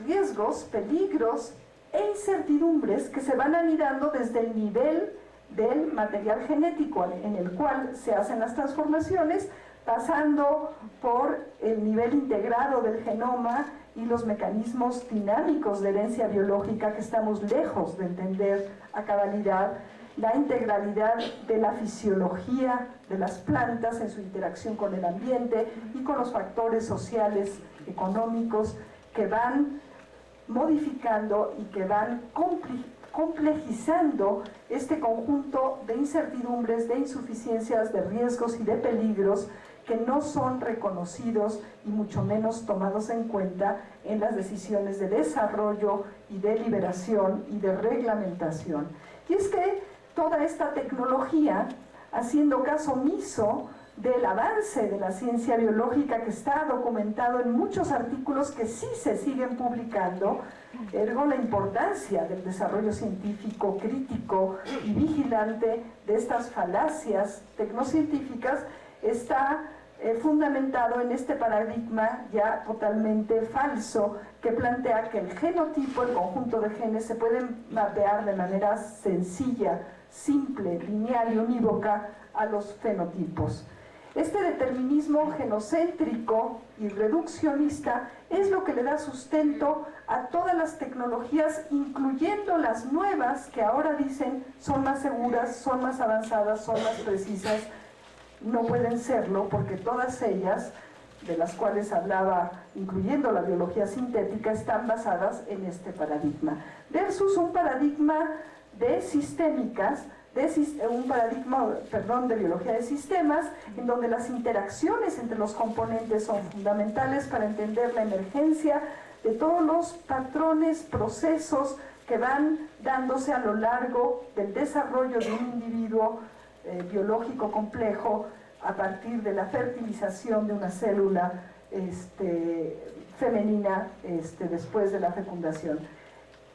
riesgos, peligros e incertidumbres que se van anidando desde el nivel del material genético en el cual se hacen las transformaciones, pasando por el nivel integrado del genoma y los mecanismos dinámicos de herencia biológica que estamos lejos de entender a cabalidad, la integralidad de la fisiología de las plantas en su interacción con el ambiente y con los factores sociales, económicos, que van modificando y que van complejizando este conjunto de incertidumbres, de insuficiencias, de riesgos y de peligros que no son reconocidos y mucho menos tomados en cuenta en las decisiones de desarrollo y de liberación y de reglamentación. Y es que toda esta tecnología, haciendo caso omiso del avance de la ciencia biológica que está documentado en muchos artículos que sí se siguen publicando, ergo la importancia del desarrollo científico crítico y vigilante de estas falacias tecnocientíficas, está fundamentado en este paradigma ya totalmente falso que plantea que el genotipo, el conjunto de genes, se pueden mapear de manera sencilla, simple, lineal y unívoca a los fenotipos. Este determinismo genocéntrico y reduccionista es lo que le da sustento a todas las tecnologías, incluyendo las nuevas que ahora dicen son más seguras, son más avanzadas, son más precisas. No pueden serlo porque todas ellas, de las cuales hablaba, incluyendo la biología sintética, están basadas en este paradigma. Versus un paradigma de sistémicas, un paradigma, de biología de sistemas, en donde las interacciones entre los componentes son fundamentales para entender la emergencia de todos los patrones, procesos que van dándose a lo largo del desarrollo de un individuo biológico complejo a partir de la fertilización de una célula femenina después de la fecundación.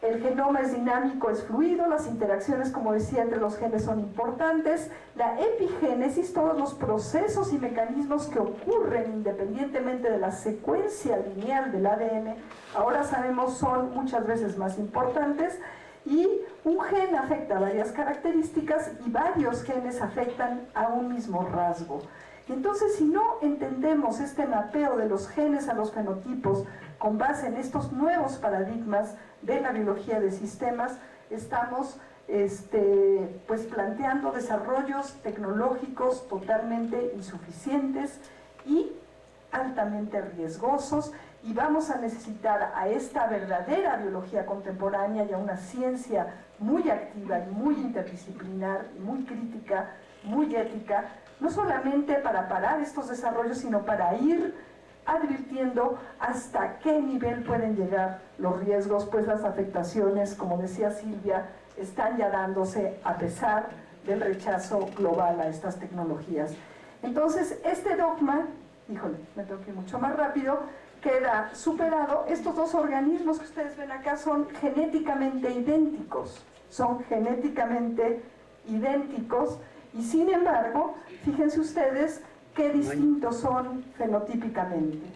El genoma es dinámico, es fluido, las interacciones, como decía, entre los genes son importantes. La epigénesis, todos los procesos y mecanismos que ocurren independientemente de la secuencia lineal del ADN, ahora sabemos son muchas veces más importantes. Y un gen afecta varias características y varios genes afectan a un mismo rasgo. Entonces, si no entendemos este mapeo de los genes a los fenotipos con base en estos nuevos paradigmas de la biología de sistemas, estamos pues planteando desarrollos tecnológicos totalmente insuficientes y altamente riesgosos, y vamos a necesitar a esta verdadera biología contemporánea y a una ciencia muy activa y muy interdisciplinar, muy crítica, muy ética, no solamente para parar estos desarrollos, sino para ir advirtiendo hasta qué nivel pueden llegar los riesgos, pues las afectaciones, como decía Silvia, están ya dándose a pesar del rechazo global a estas tecnologías. Entonces, este dogma, híjole, me tengo que ir mucho más rápido, queda superado. Estos dos organismos que ustedes ven acá son genéticamente idénticos, y sin embargo, fíjense ustedes qué distintos son fenotípicamente.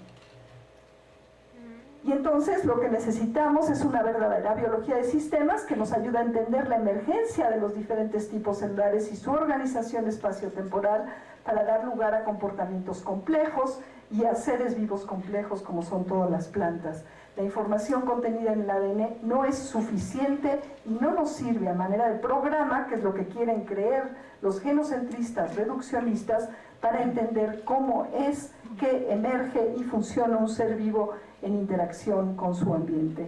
Y entonces lo que necesitamos es una verdadera biología de sistemas que nos ayuda a entender la emergencia de los diferentes tipos celulares y su organización espaciotemporal para dar lugar a comportamientos complejos y a seres vivos complejos como son todas las plantas. La información contenida en el ADN no es suficiente y no nos sirve a manera de programa, que es lo que quieren creer los genocentristas reduccionistas, para entender cómo es que emerge y funciona un ser vivo en interacción con su ambiente.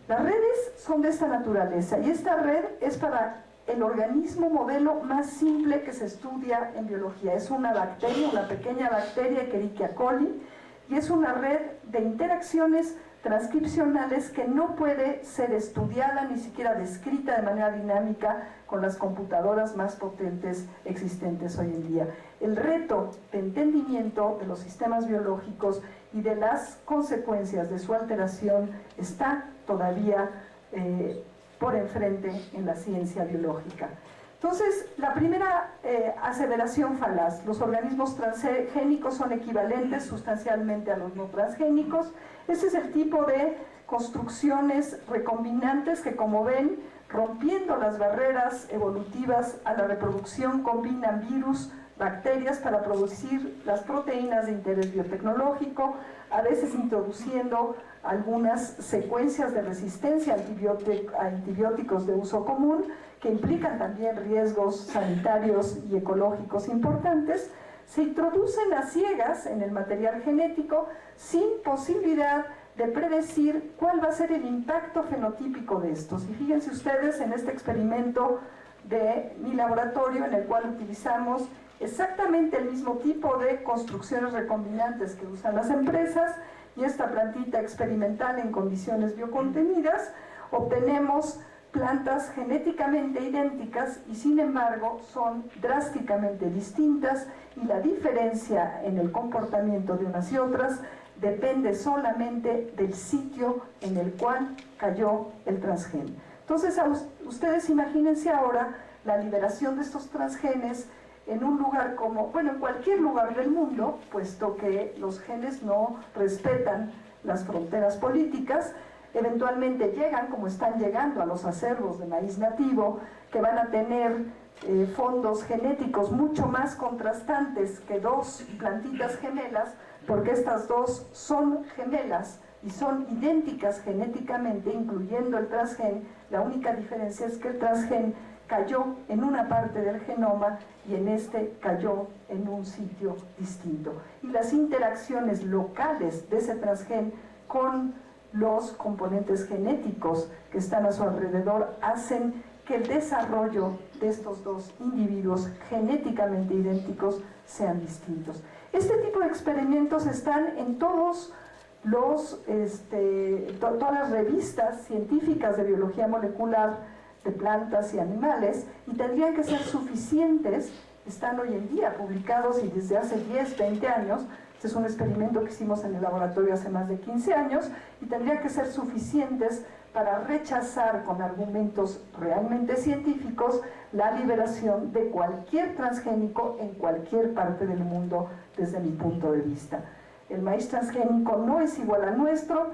Las redes son de esta naturaleza, y esta red es para el organismo modelo más simple que se estudia en biología. Es una bacteria, una pequeña bacteria, Escherichia coli, y es una red de interacciones transcripcionales que no puede ser estudiada, ni siquiera descrita de manera dinámica con las computadoras más potentes existentes hoy en día. El reto de entendimiento de los sistemas biológicos y de las consecuencias de su alteración está todavía por enfrente en la ciencia biológica. Entonces, la primera aseveración falaz: los organismos transgénicos son equivalentes sustancialmente a los no transgénicos. Ese es el tipo de construcciones recombinantes que, como ven, rompiendo las barreras evolutivas a la reproducción, combinan virus, bacterias para producir las proteínas de interés biotecnológico, a veces introduciendo algunas secuencias de resistencia a antibióticos de uso común, que implican también riesgos sanitarios y ecológicos importantes. Se introducen a ciegas en el material genético sin posibilidad de predecir cuál va a ser el impacto fenotípico de estos. Y fíjense ustedes en este experimento de mi laboratorio, en el cual utilizamos exactamente el mismo tipo de construcciones recombinantes que usan las empresas, y esta plantita experimental en condiciones biocontenidas, obtenemos plantas genéticamente idénticas y sin embargo son drásticamente distintas, y la diferencia en el comportamiento de unas y otras depende solamente del sitio en el cual cayó el transgen. Entonces, ustedes imagínense ahora la liberación de estos transgenes en un lugar como, bueno, en cualquier lugar del mundo, puesto que los genes no respetan las fronteras políticas. Eventualmente llegan, como están llegando a los acervos de maíz nativo, que van a tener fondos genéticos mucho más contrastantes que dos plantitas gemelas, porque estas dos son gemelas y son idénticas genéticamente, incluyendo el transgen. La única diferencia es que el transgen cayó en una parte del genoma y en este cayó en un sitio distinto. Y las interacciones locales de ese transgen con los componentes genéticos que están a su alrededor hacen que el desarrollo de estos dos individuos genéticamente idénticos sean distintos. Este tipo de experimentos están en todas las revistas científicas de biología molecular de plantas y animales, y tendrían que ser suficientes. Están hoy en día publicados y desde hace 10, 20 años. Este es un experimento que hicimos en el laboratorio hace más de 15 años y tendrían que ser suficientes para rechazar con argumentos realmente científicos la liberación de cualquier transgénico en cualquier parte del mundo desde mi punto de vista. El maíz transgénico no es igual al nuestro,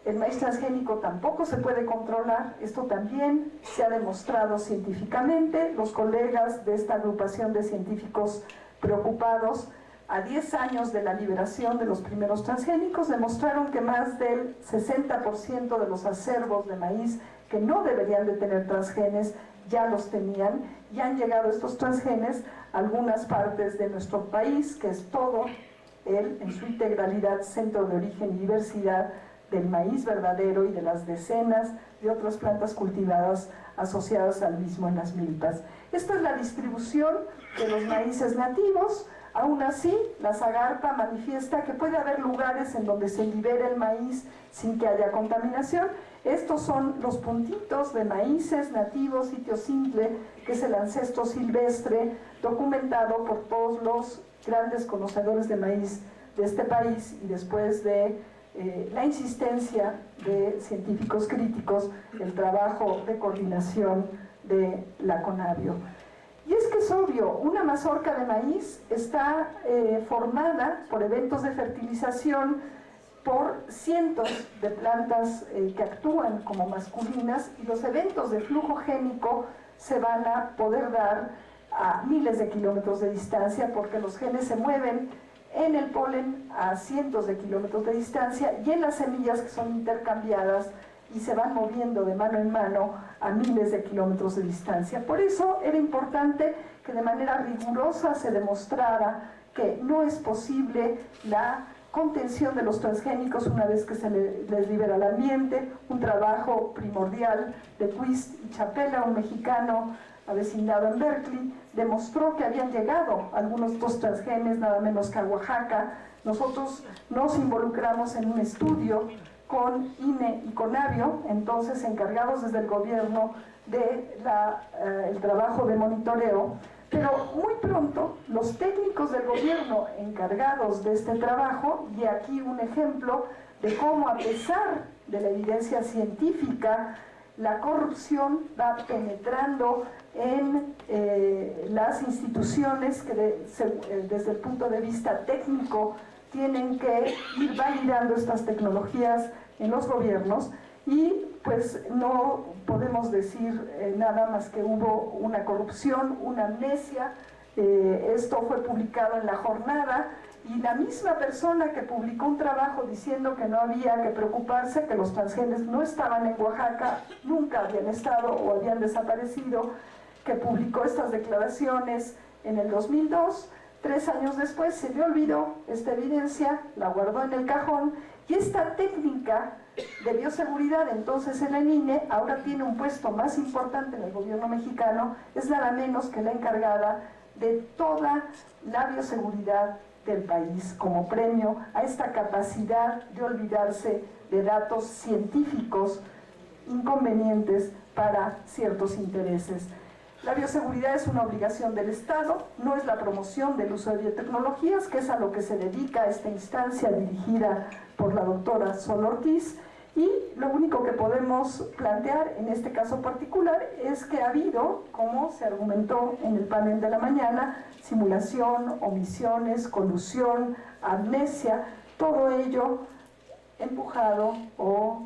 el maíz transgénico tampoco se puede controlar, esto también se ha demostrado científicamente. Los colegas de esta agrupación de científicos preocupados, a 10 años de la liberación de los primeros transgénicos, demostraron que más del 60% de los acervos de maíz que no deberían de tener transgenes ya los tenían, y han llegado estos transgenes a algunas partes de nuestro país, que es todo él en su integralidad centro de origen y diversidad del maíz verdadero y de las decenas de otras plantas cultivadas asociadas al mismo en las milpas. Esta es la distribución de los maíces nativos. Aún así, la Zagarpa manifiesta que puede haber lugares en donde se libere el maíz sin que haya contaminación. Estos son los puntitos de maíces nativos, sitio simple, que es el ancestro silvestre, documentado por todos los grandes conocedores de maíz de este país, y después de la insistencia de científicos críticos, el trabajo de coordinación de la CONABIO. Y es que es obvio, una mazorca de maíz está formada por eventos de fertilización por cientos de plantas que actúan como masculinas, y los eventos de flujo génico se van a poder dar a miles de kilómetros de distancia, porque los genes se mueven en el polen a cientos de kilómetros de distancia y en las semillas, que son intercambiadas y se van moviendo de mano en mano a miles de kilómetros de distancia. Por eso era importante que de manera rigurosa se demostrara que no es posible la contención de los transgénicos una vez que se les libera al ambiente. Un trabajo primordial de Quist y Chapela, un mexicano avecindado en Berkeley, demostró que habían llegado algunos de estos transgenes nada menos que a Oaxaca. Nosotros nos involucramos en un estudio con INE y CONABIO, entonces encargados desde el gobierno del trabajo de monitoreo, pero muy pronto los técnicos del gobierno encargados de este trabajo, y aquí un ejemplo de cómo, a pesar de la evidencia científica, la corrupción va penetrando en las instituciones que desde el punto de vista técnico tienen que ir validando estas tecnologías en los gobiernos, y pues no podemos decir nada más que hubo una corrupción, una amnesia. Esto fue publicado en La Jornada, y la misma persona que publicó un trabajo diciendo que no había que preocuparse, que los transgenes no estaban en Oaxaca, nunca habían estado o habían desaparecido, que publicó estas declaraciones en el 2002, 3 años después se le olvidó esta evidencia, la guardó en el cajón, y esta técnica de bioseguridad entonces en el INE ahora tiene un puesto más importante en el gobierno mexicano, es nada menos que la encargada de toda la bioseguridad del país, como premio a esta capacidad de olvidarse de datos científicos inconvenientes para ciertos intereses. La bioseguridad es una obligación del Estado, no es la promoción del uso de biotecnologías, que es a lo que se dedica esta instancia dirigida por la doctora Sol Ortiz, y lo único que podemos plantear en este caso particular es que ha habido, como se argumentó en el panel de la mañana, simulación, omisiones, colusión, amnesia, todo ello empujado o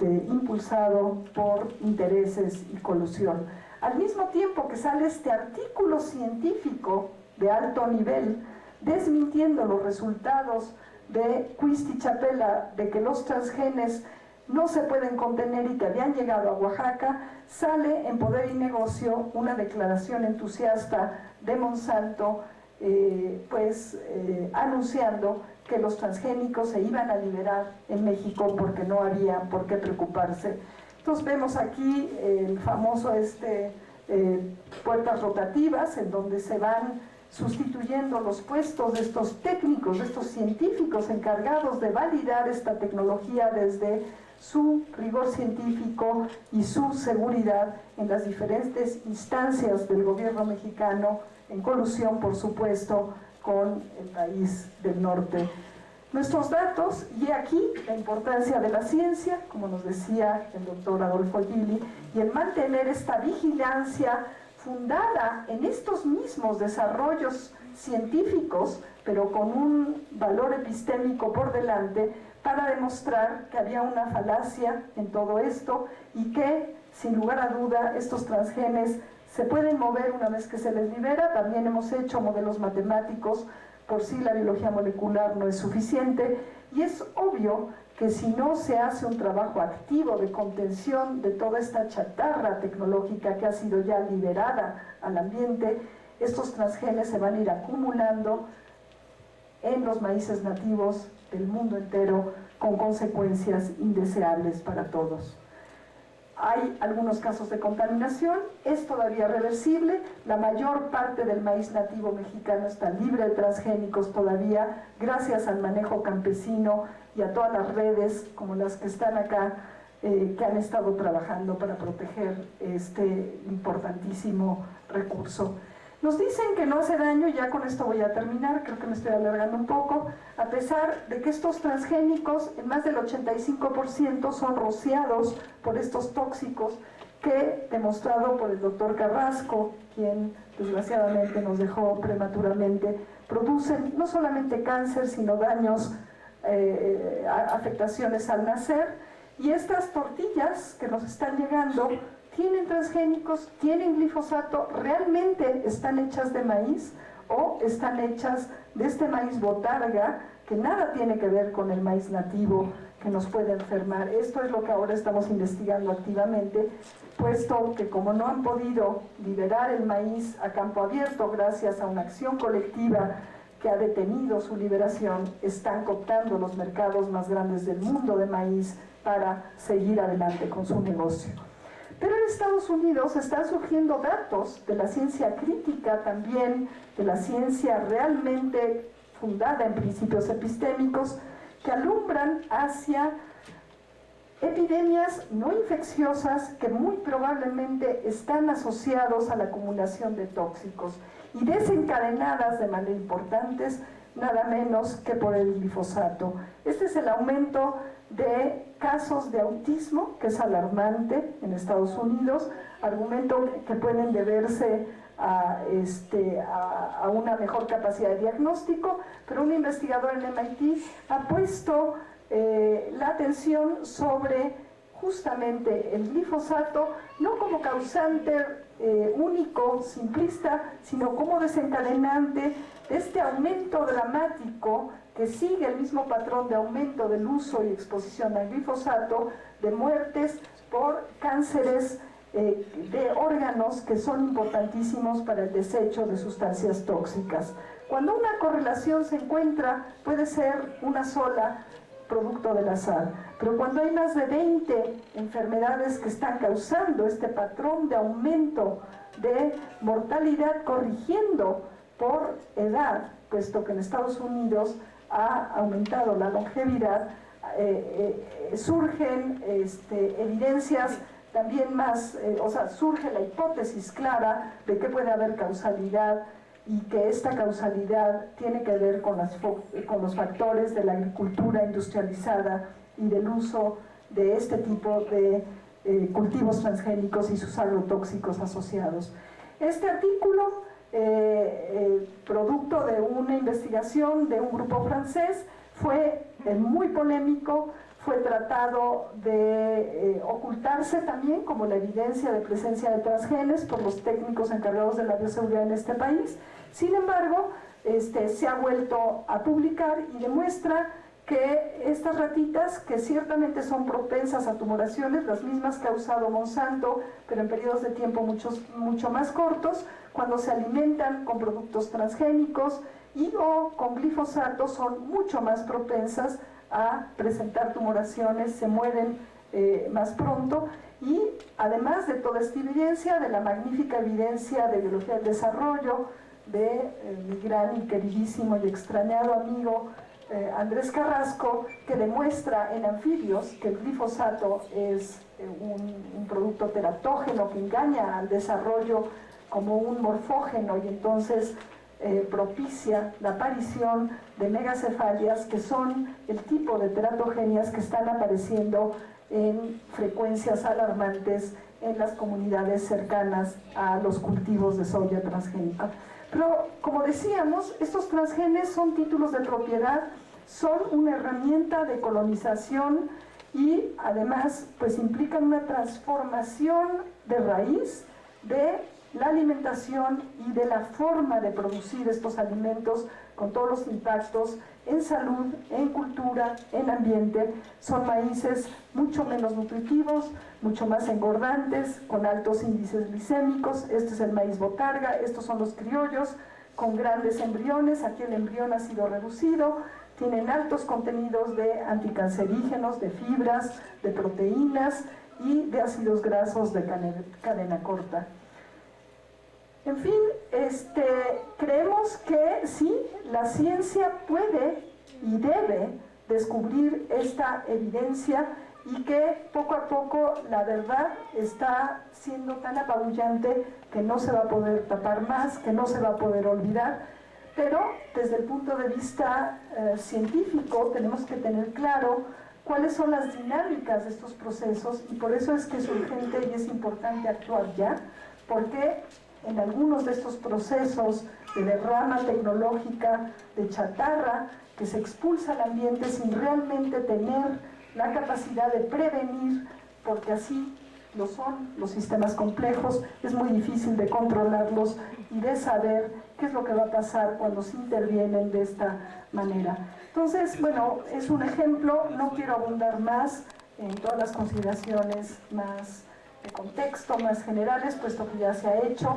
impulsado por intereses y colusión. Al mismo tiempo que sale este artículo científico de alto nivel desmintiendo los resultados de Quist y Chapela de que los transgenes no se pueden contener y que habían llegado a Oaxaca, sale en Poder y Negocio una declaración entusiasta de Monsanto anunciando que los transgénicos se iban a liberar en México porque no había por qué preocuparse. Entonces vemos aquí el famoso puertas rotativas, en donde se van sustituyendo los puestos de estos técnicos, de estos científicos encargados de validar esta tecnología desde su rigor científico y su seguridad en las diferentes instancias del gobierno mexicano, en colusión, por supuesto, con el país del norte. Nuestros datos, y aquí la importancia de la ciencia, como nos decía el doctor Adolfo Gili, y el mantener esta vigilancia fundada en estos mismos desarrollos científicos, pero con un valor epistémico por delante, para demostrar que había una falacia en todo esto y que, sin lugar a duda, estos transgenes se pueden mover una vez que se les libera. También hemos hecho modelos matemáticos por si la biología molecular no es suficiente, y es obvio que si no se hace un trabajo activo de contención de toda esta chatarra tecnológica que ha sido ya liberada al ambiente, estos transgenes se van a ir acumulando en los maíces nativos del mundo entero, con consecuencias indeseables para todos. Hay algunos casos de contaminación, es todavía reversible, la mayor parte del maíz nativo mexicano está libre de transgénicos todavía, gracias al manejo campesino y a todas las redes como las que están acá, que han estado trabajando para proteger este importantísimo recurso. Nos dicen que no hace daño, ya con esto voy a terminar, creo que me estoy alargando un poco, a pesar de que estos transgénicos, en más del 85%, son rociados por estos tóxicos que, demostrado por el doctor Carrasco, quien desgraciadamente nos dejó prematuramente, producen no solamente cáncer, sino daños, afectaciones al nacer. Y estas tortillas que nos están llegando tienen transgénicos, tienen glifosato, realmente están hechas de maíz o están hechas de este maíz botarga, que nada tiene que ver con el maíz nativo, que nos puede enfermar. Esto es lo que ahora estamos investigando activamente, puesto que como no han podido liberar el maíz a campo abierto gracias a una acción colectiva que ha detenido su liberación, están cooptando los mercados más grandes del mundo de maíz para seguir adelante con su negocio. Pero en Estados Unidos están surgiendo datos de la ciencia crítica también, de la ciencia realmente fundada en principios epistémicos, que alumbran hacia epidemias no infecciosas que muy probablemente están asociados a la acumulación de tóxicos y desencadenadas de manera importante, nada menos que por el glifosato. Este es el aumento de casos de autismo, que es alarmante en Estados Unidos, argumento que pueden deberse a una mejor capacidad de diagnóstico, pero un investigador en MIT ha puesto la atención sobre justamente el glifosato, no como causante único, simplista, sino como desencadenante de este aumento dramático que sigue el mismo patrón de aumento del uso y exposición al glifosato, de muertes por cánceres de órganos que son importantísimos para el desecho de sustancias tóxicas. Cuando una correlación se encuentra, puede ser una sola, producto del azar, pero cuando hay más de 20 enfermedades que están causando este patrón de aumento de mortalidad, corrigiendo por edad, puesto que en Estados Unidos ha aumentado la longevidad, surgen evidencias también más, surge la hipótesis clara de que puede haber causalidad y que esta causalidad tiene que ver con los factores de la agricultura industrializada y del uso de este tipo de cultivos transgénicos y sus agrotóxicos asociados. Este artículo, producto de una investigación de un grupo francés, fue muy polémico, fue tratado de ocultarse también como la evidencia de presencia de transgenes por los técnicos encargados de la bioseguridad en este país. Sin embargo, se ha vuelto a publicar y demuestra que estas ratitas, que ciertamente son propensas a tumoraciones, las mismas que ha usado Monsanto, pero en periodos de tiempo mucho más cortos, cuando se alimentan con productos transgénicos y o con glifosato, son mucho más propensas a presentar tumoraciones, se mueren más pronto. Y además de toda esta evidencia, de la magnífica evidencia de biología del desarrollo, de mi gran y queridísimo y extrañado amigo Andrés Carrasco, que demuestra en anfibios que el glifosato es un producto teratógeno que engaña al desarrollo como un morfógeno y entonces propicia la aparición de megacefalias, que son el tipo de teratogenias que están apareciendo en frecuencias alarmantes en las comunidades cercanas a los cultivos de soya transgénica. Pero, como decíamos, estos transgenes son títulos de propiedad, son una herramienta de colonización y además pues implican una transformación de raíz de la alimentación y de la forma de producir estos alimentos, con todos los impactos en salud, en cultura, en ambiente. Son maíces mucho menos nutritivos, mucho más engordantes, con altos índices glicémicos. Este es el maíz botarga, estos son los criollos, con grandes embriones. Aquí el embrión ha sido reducido, tienen altos contenidos de anticancerígenos, de fibras, de proteínas y de ácidos grasos de cadena corta. En fin, creemos que sí, la ciencia puede y debe descubrir esta evidencia y que poco a poco la verdad está siendo tan apabullante que no se va a poder tapar más, que no se va a poder olvidar, pero desde el punto de vista científico tenemos que tener claro cuáles son las dinámicas de estos procesos y por eso es que es urgente y es importante actuar ya, porque en algunos de estos procesos de derrama tecnológica, de chatarra, que se expulsa al ambiente sin realmente tener la capacidad de prevenir, porque así lo son los sistemas complejos, es muy difícil de controlarlos y de saber qué es lo que va a pasar cuando se intervienen de esta manera. Entonces, bueno, es un ejemplo, no quiero abundar más en todas las consideraciones más de contexto, más generales, puesto que ya se ha hecho.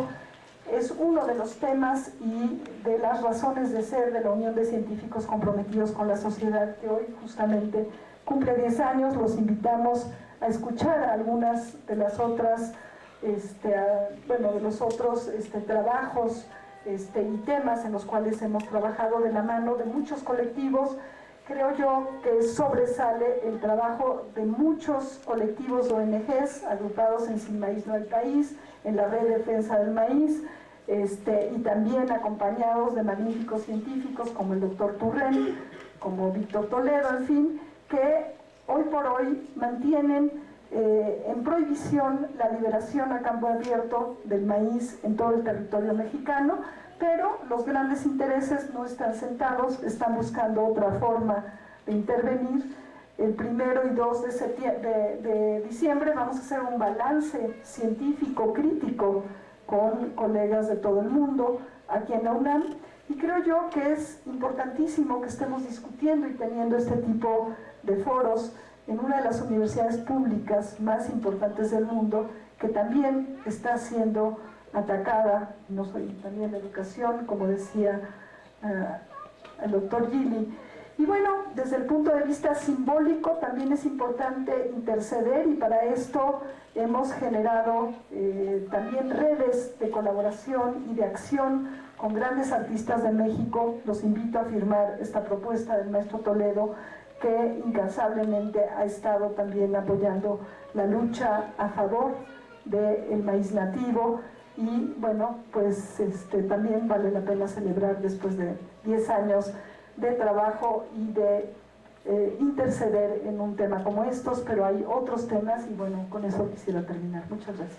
Es uno de los temas y de las razones de ser de la Unión de Científicos Comprometidos con la Sociedad, que hoy justamente cumple 10 años. Los invitamos a escuchar algunas de las otras, de los otros trabajos y temas en los cuales hemos trabajado de la mano de muchos colectivos. Creo yo que sobresale el trabajo de muchos colectivos ONGs agrupados en Sin Maíz No Hay País, en la Red de Defensa del Maíz, y también acompañados de magníficos científicos como el doctor Turren, como Víctor Toledo, en fin, que hoy por hoy mantienen en prohibición la liberación a campo abierto del maíz en todo el territorio mexicano, pero los grandes intereses no están sentados, están buscando otra forma de intervenir. El 1 y 2 de diciembre vamos a hacer un balance científico crítico con colegas de todo el mundo aquí en la UNAM, y creo yo que es importantísimo que estemos discutiendo y teniendo este tipo de foros en una de las universidades públicas más importantes del mundo, que también está siendo atacada, no soy también la educación, como decía el doctor Gili. Y bueno, desde el punto de vista simbólico también es importante interceder, y para esto hemos generado también redes de colaboración y de acción con grandes artistas de México. Los invito a firmar esta propuesta del maestro Toledo, que incansablemente ha estado también apoyando la lucha a favor del maíz nativo. Y bueno, pues también vale la pena celebrar después de 10 años de trabajo y de interceder en un tema como estos, pero hay otros temas y bueno, con eso quisiera terminar. Muchas gracias.